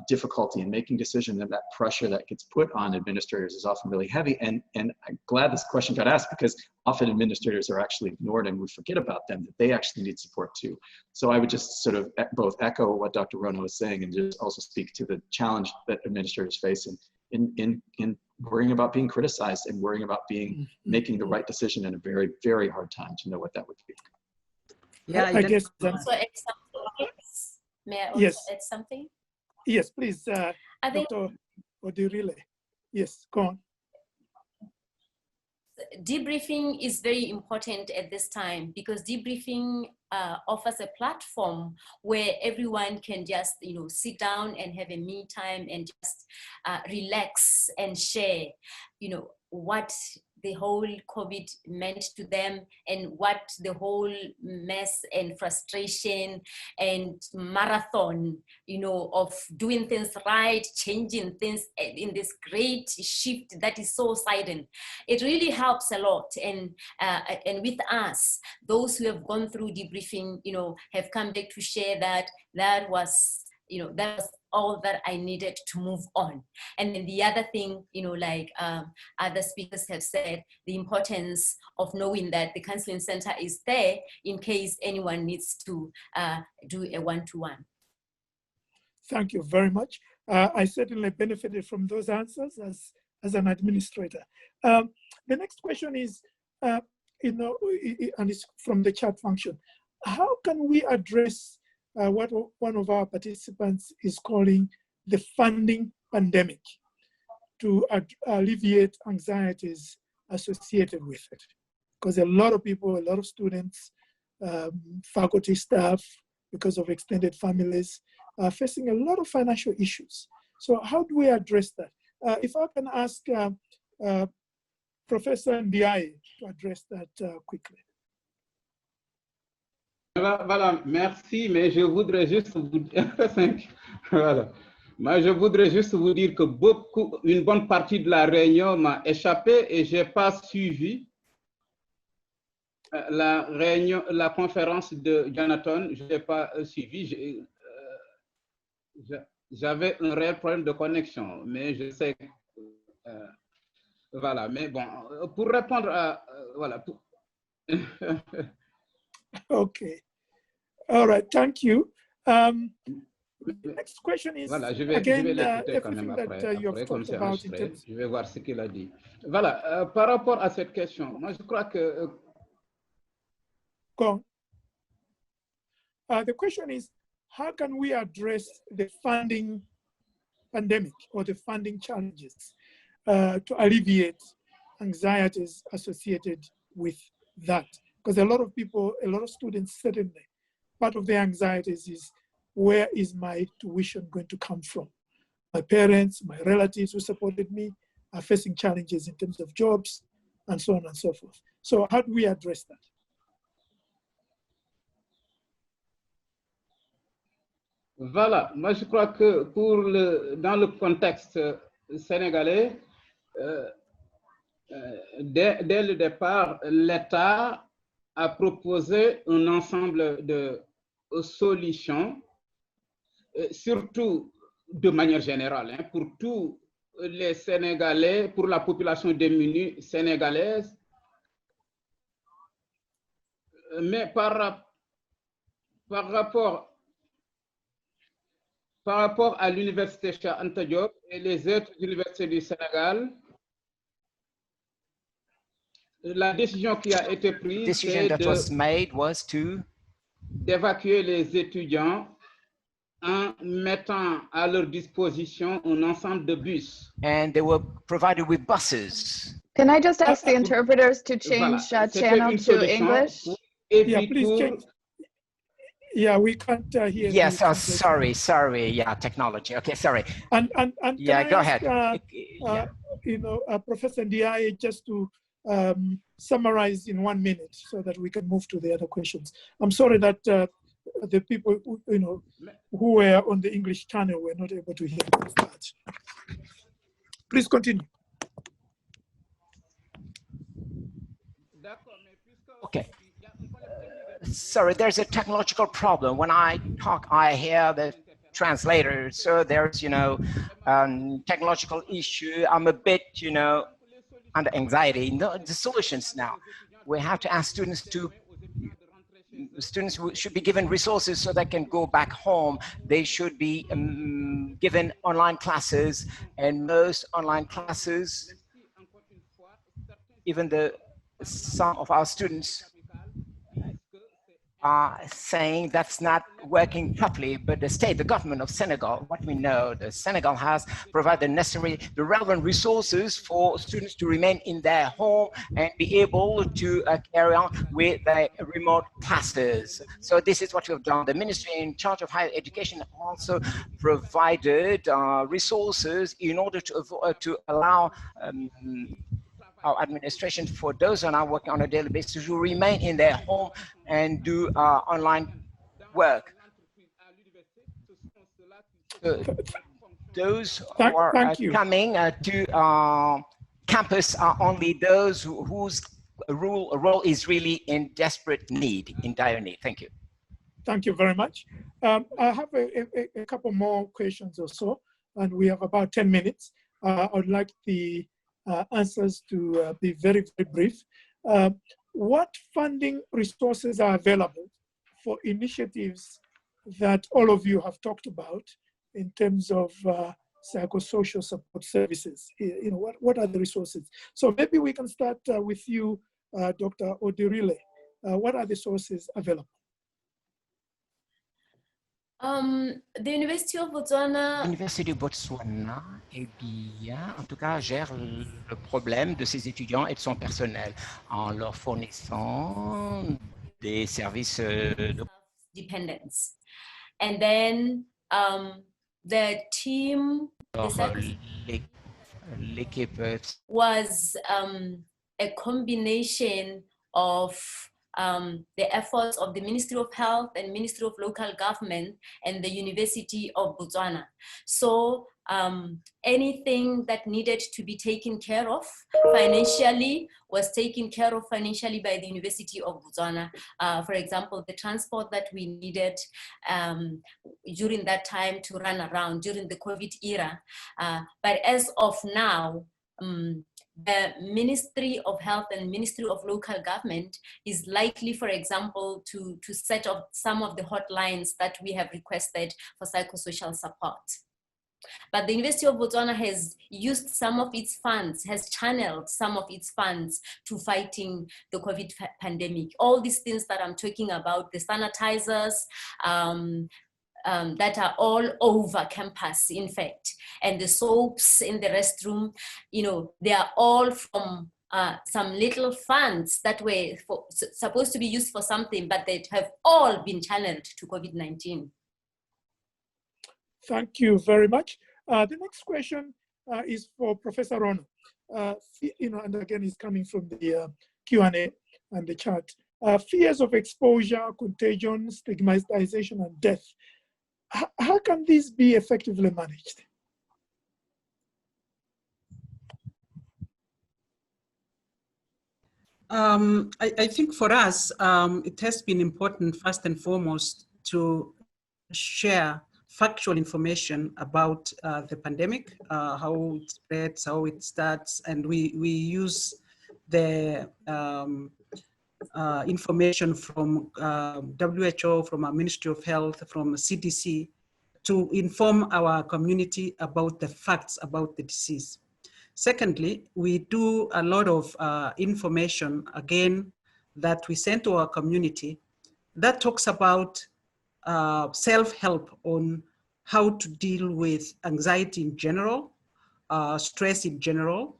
difficulty in making decisions, and that pressure that gets put on administrators is often really heavy. And I'm glad this question got asked, because often administrators are actually ignored and we forget about them, that they actually need support too. So I would just sort of both echo what Dr. Rono was saying and just also speak to the challenge that administrators face in worrying about being criticized and worrying about making the right decision in a very, very hard time to know what that would be. Yeah, I guess. May I also add something? Yes, please, I think Dr. Odirile. Yes, go on. debriefing is very important at this time, because debriefing offers a platform where everyone can just, sit down and have a me time and just relax and share, what the whole COVID meant to them and what the whole mess and frustration and marathon, of doing things right, changing things in this great shift that is so sudden. It really helps a lot. And with us, those who have gone through debriefing, have come back to share that was all that I needed to move on. And then the other thing, like other speakers have said, the importance of knowing that the counseling center is there in case anyone needs to do a one-to-one. Thank you very much. I certainly benefited from those answers as an administrator. The next question is, and it's from the chat function. How can we address what one of our participants is calling the funding pandemic to alleviate anxieties associated with it? Because a lot of people, a lot of students, faculty, staff, because of extended families, are facing a lot of financial issues. So how do we address that? If I can ask Professor Ndiaye to address that quickly. Voilà, merci, mais je voudrais juste vous dire, voilà. Moi, je voudrais juste vous dire que une bonne partie de la réunion m'a échappé et je n'ai pas suivi la conférence de Jonathan. Je n'ai pas suivi. J'avais un réel problème de connexion, mais je sais que, voilà. Mais bon, pour répondre à, voilà. Okay. All right. Thank you. The next question is, voilà, je vais l'écouter quand même après, comme c'est enregistré. Je vais voir ce qu'il a dit. Voilà, par rapport à cette question, moi je crois que... Go on. The question is, how can we address the funding pandemic or the funding challenges to alleviate anxieties associated with that? Because a lot of people, a lot of students, certainly, part of their anxieties is, where is my tuition going to come from? My parents, my relatives who supported me are facing challenges in terms of jobs and so on and so forth. So how do we address that? Voilà, moi je crois que dans le contexte sénégalais, dès le départ, l'État a proposé un ensemble de solutions, surtout de manière générale, pour tous les Sénégalais, pour la population démunie sénégalaise. Mais par rapport à l'université Cheikh Anta Diop et les autres universités du Sénégal, la décision qui a été prise, c'est d'évacuer les étudiants en mettant à leur disposition un ensemble de bus. And they were provided with buses. Can I just ask the interpreters to change channel to English? Yeah, please change. Yeah, we can't hear. Yes, sorry. Yeah, technology. Okay, sorry. And yeah, go ahead. Professor Ndiaye, just to summarize in 1 minute so that we can move to the other questions. I'm sorry that the people who were on the English channel were not able to hear that. Please continue. Okay. Sorry, there's a technological problem. When I talk, I hear the translator. So there's, technological issue. I'm a bit, under anxiety. No, the solutions now. We have to ask students should be given resources so they can go back home. They should be given online classes, and most online classes, even though some of our students are saying that's not working properly, but the state, the government of Senegal, what we know, the Senegal has provided the relevant resources for students to remain in their home and be able to carry on with their remote classes. So this is what we've done. The ministry in charge of higher education also provided resources in order to allow our administration, for those who are now working on a daily basis, to remain in their home and do online work. Those who are coming to campus are only those whose role is really in desperate need, in dire need. Thank you. Thank you very much. I have a couple more questions or so, and we have about 10 minutes. I would like the answers to be very, very brief. What funding resources are available for initiatives that all of you have talked about in terms of psychosocial support services? What are the resources? So maybe we can start with you, Dr. Odirile. What are the sources available? The University of Botswana. L'Université du Botswana, eh bien, en tout cas, gère le problème de ses étudiants et de son personnel en leur fournissant des services de dependence. And then the team l'équipe was a combination of the efforts of the Ministry of Health and Ministry of Local Government and the University of Botswana. So anything that needed to be taken care of financially was taken care of financially by the University of Botswana. For example, the transport that we needed during that time to run around during the COVID era. But as of now, the Ministry of Health and Ministry of Local Government is likely, for example, to set up some of the hotlines that we have requested for psychosocial support. But the University of Botswana has used some of its funds, has channeled some of its funds to fighting the COVID pandemic. All these things that I'm talking about, the sanitizers, that are all over campus, in fact, and the soaps in the restroom, they are all from some little funds that were supposed to be used for something, but they have all been channeled to COVID-19. Thank you very much. The next question is for Professor Rono. And again, it's coming from the Q&A and the chat. Fears of exposure, contagion, stigmatization, and death. How can these be effectively managed? I think for us, it has been important, first and foremost, to share factual information about the pandemic, how it spreads, how it starts, and we use the information from WHO, from our Ministry of Health, from CDC, to inform our community about the facts about the disease. Secondly, we do a lot of information, again, that we send to our community that talks about self-help on how to deal with anxiety in general, stress in general,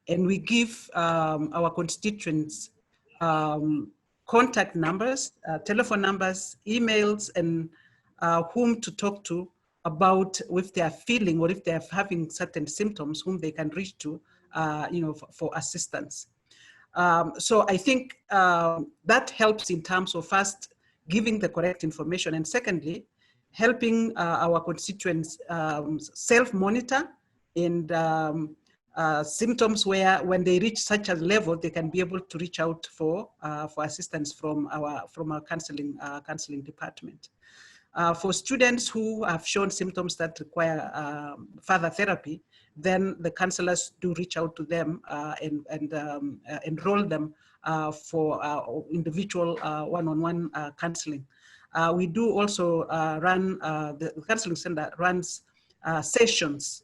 and we give our constituents contact numbers, telephone numbers, emails, and whom to talk to about if they are feeling or if they are having certain symptoms, whom they can reach to, for assistance. So I think that helps in terms of first giving the correct information, and secondly, helping our constituents self-monitor and symptoms where when they reach such a level, they can be able to reach out for assistance from our counseling department. For students who have shown symptoms that require further therapy, then the counselors do reach out to them and enroll them for individual one-on-one counseling. We do also run, the counseling center runs sessions,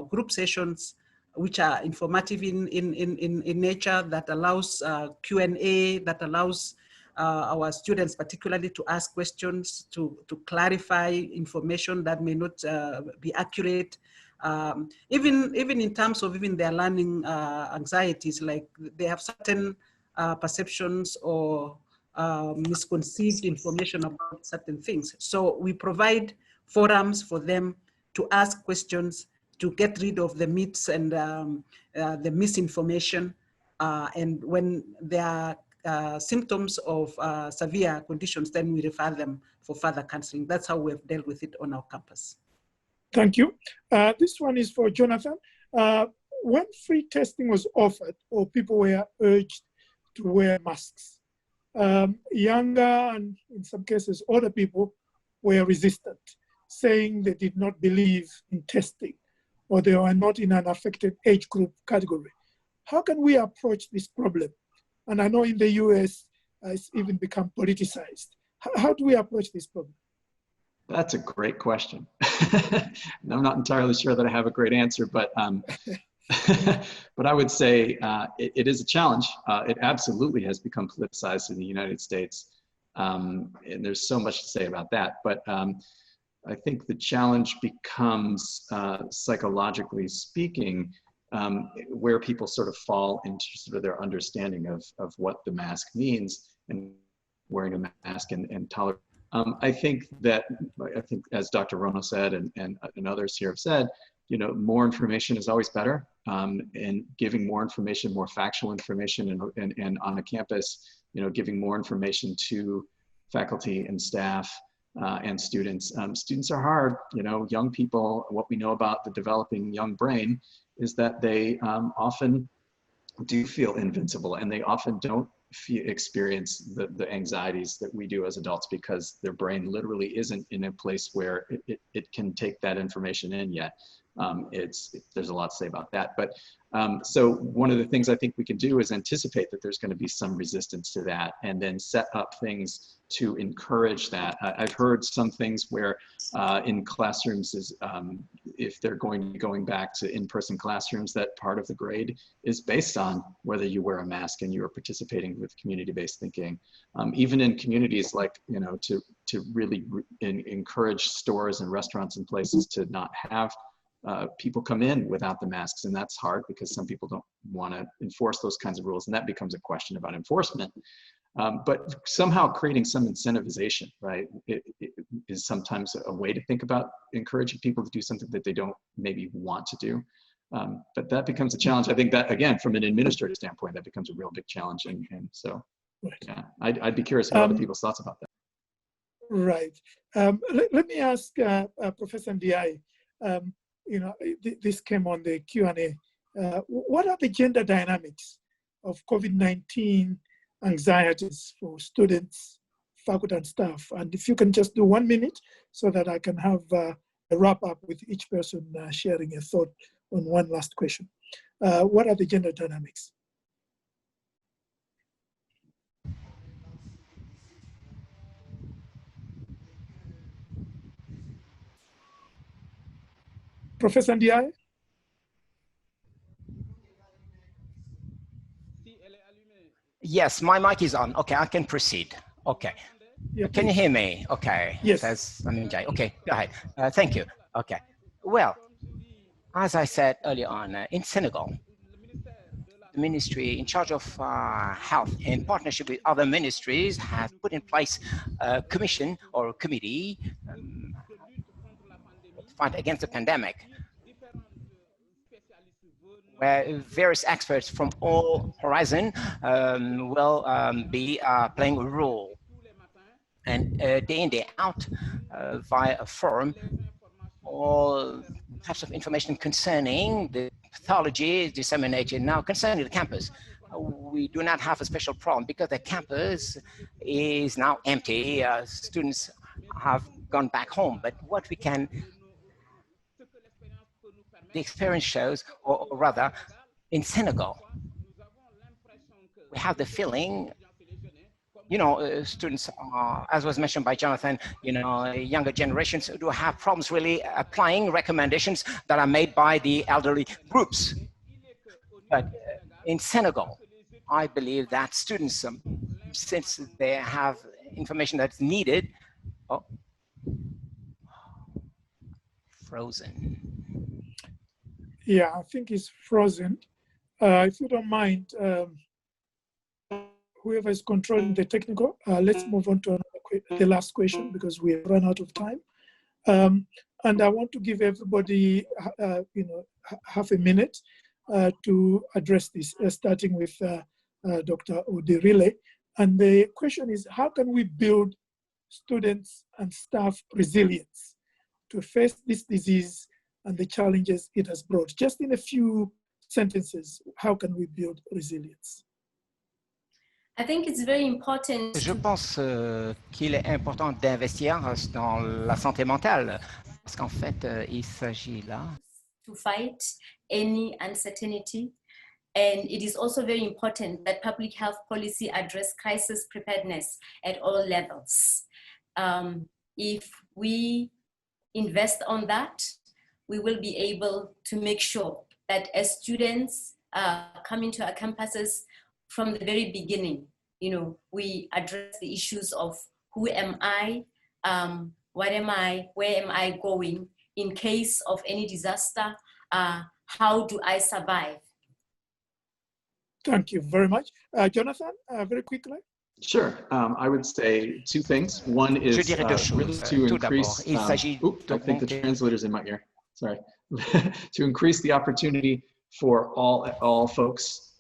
group sessions, which are informative in nature, that allows Q&A, that allows our students particularly to ask questions, to clarify information that may not be accurate. Even in terms of even their learning anxieties, like they have certain perceptions or misconceived information about certain things. So we provide forums for them to ask questions, to get rid of the myths and the misinformation. And when there are symptoms of severe conditions, then we refer them for further counseling. That's how we've dealt with it on our campus. Thank you. This one is for Jonathan. When free testing was offered, or people were urged to wear masks, younger and in some cases older people were resistant, saying they did not believe in testing, or they were not in an affected age group category. How can we approach this problem? And I know in the US, it's even become politicized. How do we approach this problem? That's a great question. And I'm not entirely sure that I have a great answer, but but I would say it is a challenge. It absolutely has become politicized in the United States. And there's so much to say about that. But I think the challenge becomes, psychologically speaking, where people sort of fall into sort of their understanding of what the mask means and wearing a mask and tolerance. I think as Dr. Rono said, and others here have said, you know, more information is always better, and giving more information, more factual information, and on a campus, you know, giving more information to faculty and staff and students. Students are hard, you know, young people. What we know about the developing young brain is that they often do feel invincible, and they often don't experience the anxieties that we do as adults, because their brain literally isn't in a place where it can take that information in yet. There's a lot to say about that. But so one of the things I think we can do is anticipate that there's going to be some resistance to that, and then set up things to encourage that. I've heard some things where in classrooms is if they're going back to in-person classrooms, that part of the grade is based on whether you wear a mask and you are participating with community-based thinking. Even in communities like, you know, to really encourage stores and restaurants and places to not have people come in without the masks, and that's hard because some people don't want to enforce those kinds of rules, and that becomes a question about enforcement. But somehow creating some incentivization, right, it is sometimes a way to think about encouraging people to do something that they don't maybe want to do. But that becomes a challenge. I think that, again, from an administrative standpoint, that becomes a real big challenge. And so, yeah, I'd be curious about other people's thoughts about that. Right. Let me ask Professor Ndiaye, you know, this came on the Q&A. What are the gender dynamics of COVID-19 anxieties for students, faculty, and staff? And if you can just do 1 minute so that I can have a wrap up with each person sharing a thought on one last question. What are the gender dynamics? Professor Ndiaye? Yes, my mic is on. Okay, I can proceed. Okay. Yeah, can you hear me? Okay. Yes. Says Ndiaye. Okay, go ahead. Thank you. Okay. Well, as I said earlier on, in Senegal, the ministry in charge of health, in partnership with other ministries, has put in place a commission or a committee to fight against the pandemic, where various experts from all horizons will be playing a role. And day in, day out, via a forum, all types of information concerning the pathology is disseminated. Now, concerning the campus, we do not have a special problem because the campus is now empty. Students have gone back home, but what we can, the experience shows, or rather, in Senegal, we have the feeling, you know, students, as was mentioned by Jonathan, you know, younger generations do have problems really applying recommendations that are made by the elderly groups. But in Senegal, I believe that students, since they have information that's needed, oh, frozen. Yeah, I think it's frozen. If you don't mind, whoever is controlling the technical, let's move on to the last question because we have run out of time. And I want to give everybody, you know, half a minute to address this, starting with Dr. Odirile. And the question is, how can we build students and staff resilience to face this disease and the challenges it has brought? Just in a few sentences, how can we build resilience? I think it's very important. Je pense qu'il est important d'investir dans la santé mentale parce qu'en fait, il s'agit là to fight any uncertainty. And it is also very important that public health policy address crisis preparedness at all levels. If we invest on that, we will be able to make sure that as students come into our campuses from the very beginning, you know, we address the issues of who am I, what am I, where am I going in case of any disaster, how do I survive? Thank you very much. Jonathan, very quickly. Sure. I would say two things. One is really to increase, I think the translator's in my ear. Sorry. To increase the opportunity for all folks,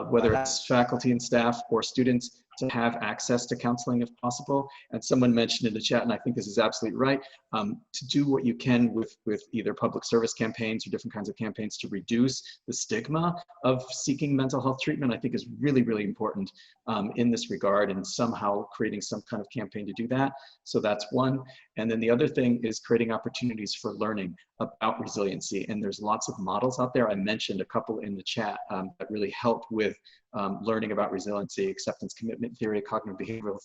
whether it's faculty and staff or students, to have access to counseling if possible. And someone mentioned in the chat, and I think this is absolutely right, to do what you can with either public service campaigns or different kinds of campaigns to reduce the stigma of seeking mental health treatment, I think is really, really important in this regard, and somehow creating some kind of campaign to do that. So that's one. And then the other thing is creating opportunities for learning about resiliency. And there's lots of models out there. I mentioned a couple in the chat that really help with learning about resiliency, acceptance commitment theory, cognitive behavioral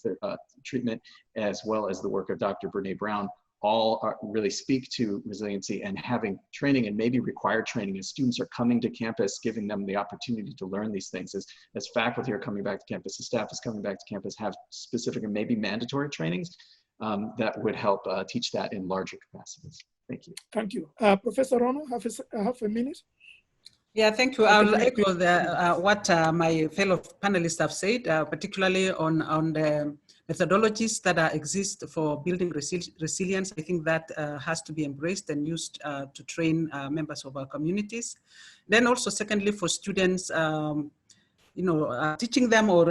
treatment, as well as the work of Dr. Brene Brown, all really speak to resiliency and having training, and maybe required training as students are coming to campus, giving them the opportunity to learn these things. As faculty are coming back to campus, as staff is coming back to campus, have specific and maybe mandatory trainings that would help teach that in larger capacities. Thank you. Thank you. Professor Rono, half a minute. Yeah, thank you. I'll echo what my fellow panelists have said, particularly on the methodologies that exist for building resilience. I think that has to be embraced and used to train members of our communities. Then also, secondly, for students, you know, teaching them or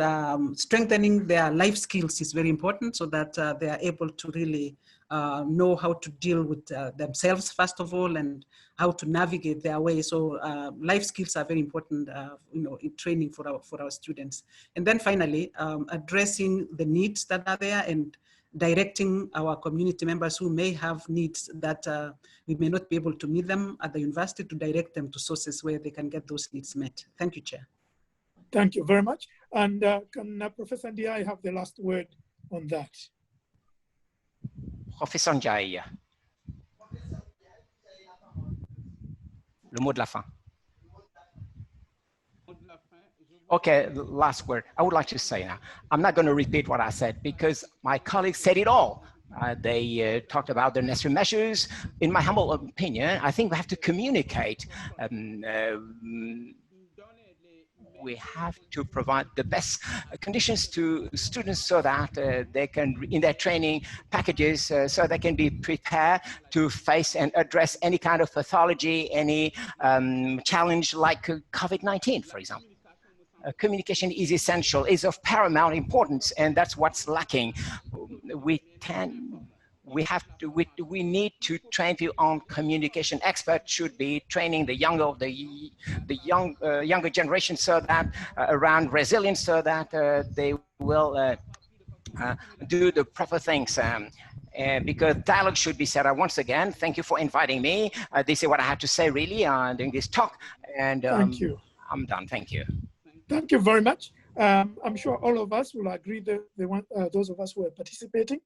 strengthening their life skills is very important, so that they are able to really know how to deal with themselves, first of all, and how to navigate their way. So life skills are very important, you know, in training for our students. And then finally, addressing the needs that are there and directing our community members who may have needs that we may not be able to meet them at the university, to direct them to sources where they can get those needs met. Thank you, Chair. Thank you very much. And can Professor Ndiaye have the last word on that? Professeur Ndiaye. Le mot de la fin. Okay, last word. I would like to say now, I'm not going to repeat what I said because my colleagues said it all. They talked about the necessary measures. In my humble opinion, I think we have to communicate. We have to provide the best conditions to students so that they can, in their training packages, so they can be prepared to face and address any kind of pathology, any challenge like COVID-19, for example. Communication is essential, is of paramount importance, and that's what's lacking. We need to train people on communication. Experts should be training the younger generation, so that around resilience, so that they will do the proper things. because dialogue should be set up. Once again, thank you for inviting me. This is what I have to say really during this talk. And thank you. I'm done. Thank you. Thank you very much. I'm sure all of us will agree that those of us who are participating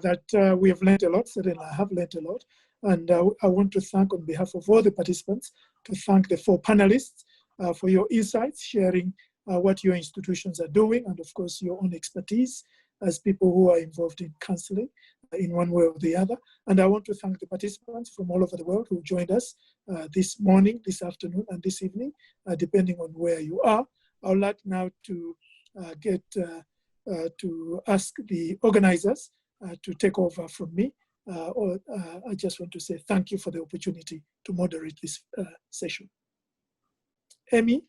that we have learned a lot. Certainly, I have learned a lot. And I want to thank, on behalf of all the participants, to thank the 4 panelists for your insights, sharing what your institutions are doing, and of course, your own expertise as people who are involved in counseling in one way or the other. And I want to thank the participants from all over the world who joined us this morning, this afternoon, and this evening, depending on where you are. I would like now to to ask the organizers to take over from me. I just want to say thank you for the opportunity to moderate this session. Amy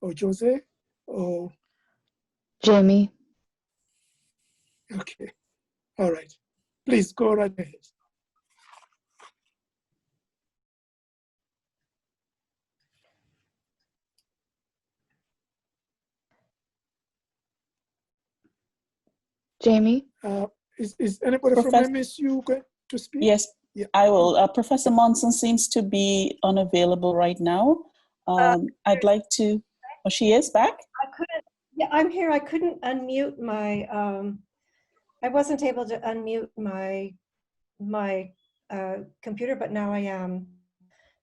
or Jose or? Jamie. Okay, all right. Please go right ahead. Jamie? Is anybody from MSU going to speak? Yes, yeah. I will. Professor Monson seems to be unavailable right now. I'd like to, oh, she is back? I couldn't, yeah, I'm here. I couldn't unmute my, I wasn't able to unmute my computer, but now I am.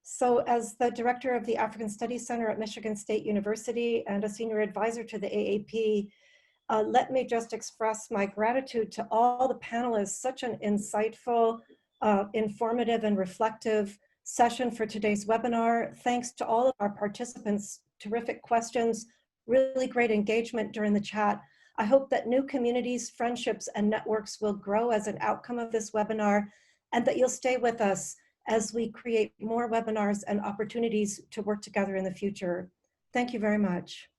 So as the director of the African Studies Center at Michigan State University and a senior advisor to the AAP, let me just express my gratitude to all the panelists. Such an insightful, informative and reflective session for today's webinar. Thanks to all of our participants, terrific questions, really great engagement during the chat. I hope that new communities, friendships, and networks will grow as an outcome of this webinar, and that you'll stay with us as we create more webinars and opportunities to work together in the future. Thank you very much.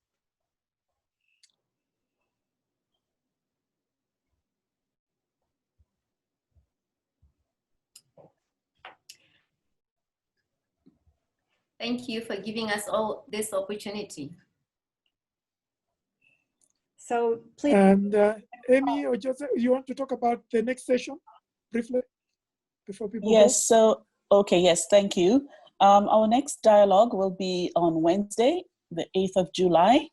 Thank you for giving us all this opportunity. So please. And Amy or Joseph, you want to talk about the next session briefly before people Yes, go? so, okay, yes, thank you. Our next dialogue will be on Wednesday, the 8th of July,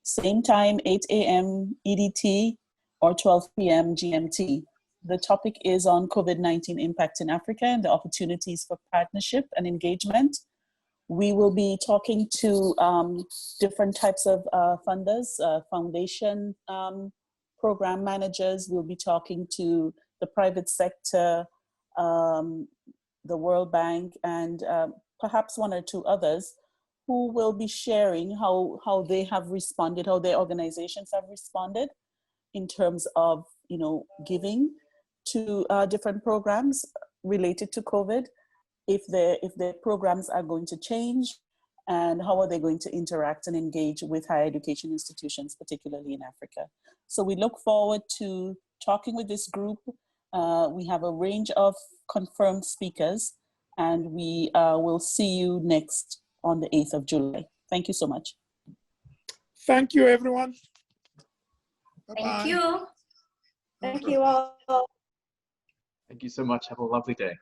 same time, 8 a.m. EDT or 12 p.m. GMT. The topic is on COVID-19 impact in Africa and the opportunities for partnership and engagement. We will be talking to different types of funders, foundation program managers. We'll be talking to the private sector, the World Bank, and perhaps one or two others who will be sharing how they have responded, how their organizations have responded in terms of, you know, giving to different programs related to COVID. If the programs are going to change, and how are they going to interact and engage with higher education institutions, particularly in Africa. So we look forward to talking with this group. We have a range of confirmed speakers, and we will see you next on the 8th of July. Thank you so much. Thank you, everyone. Thank Bye-bye. you. Thank you all. Thank you so much. Have a lovely day.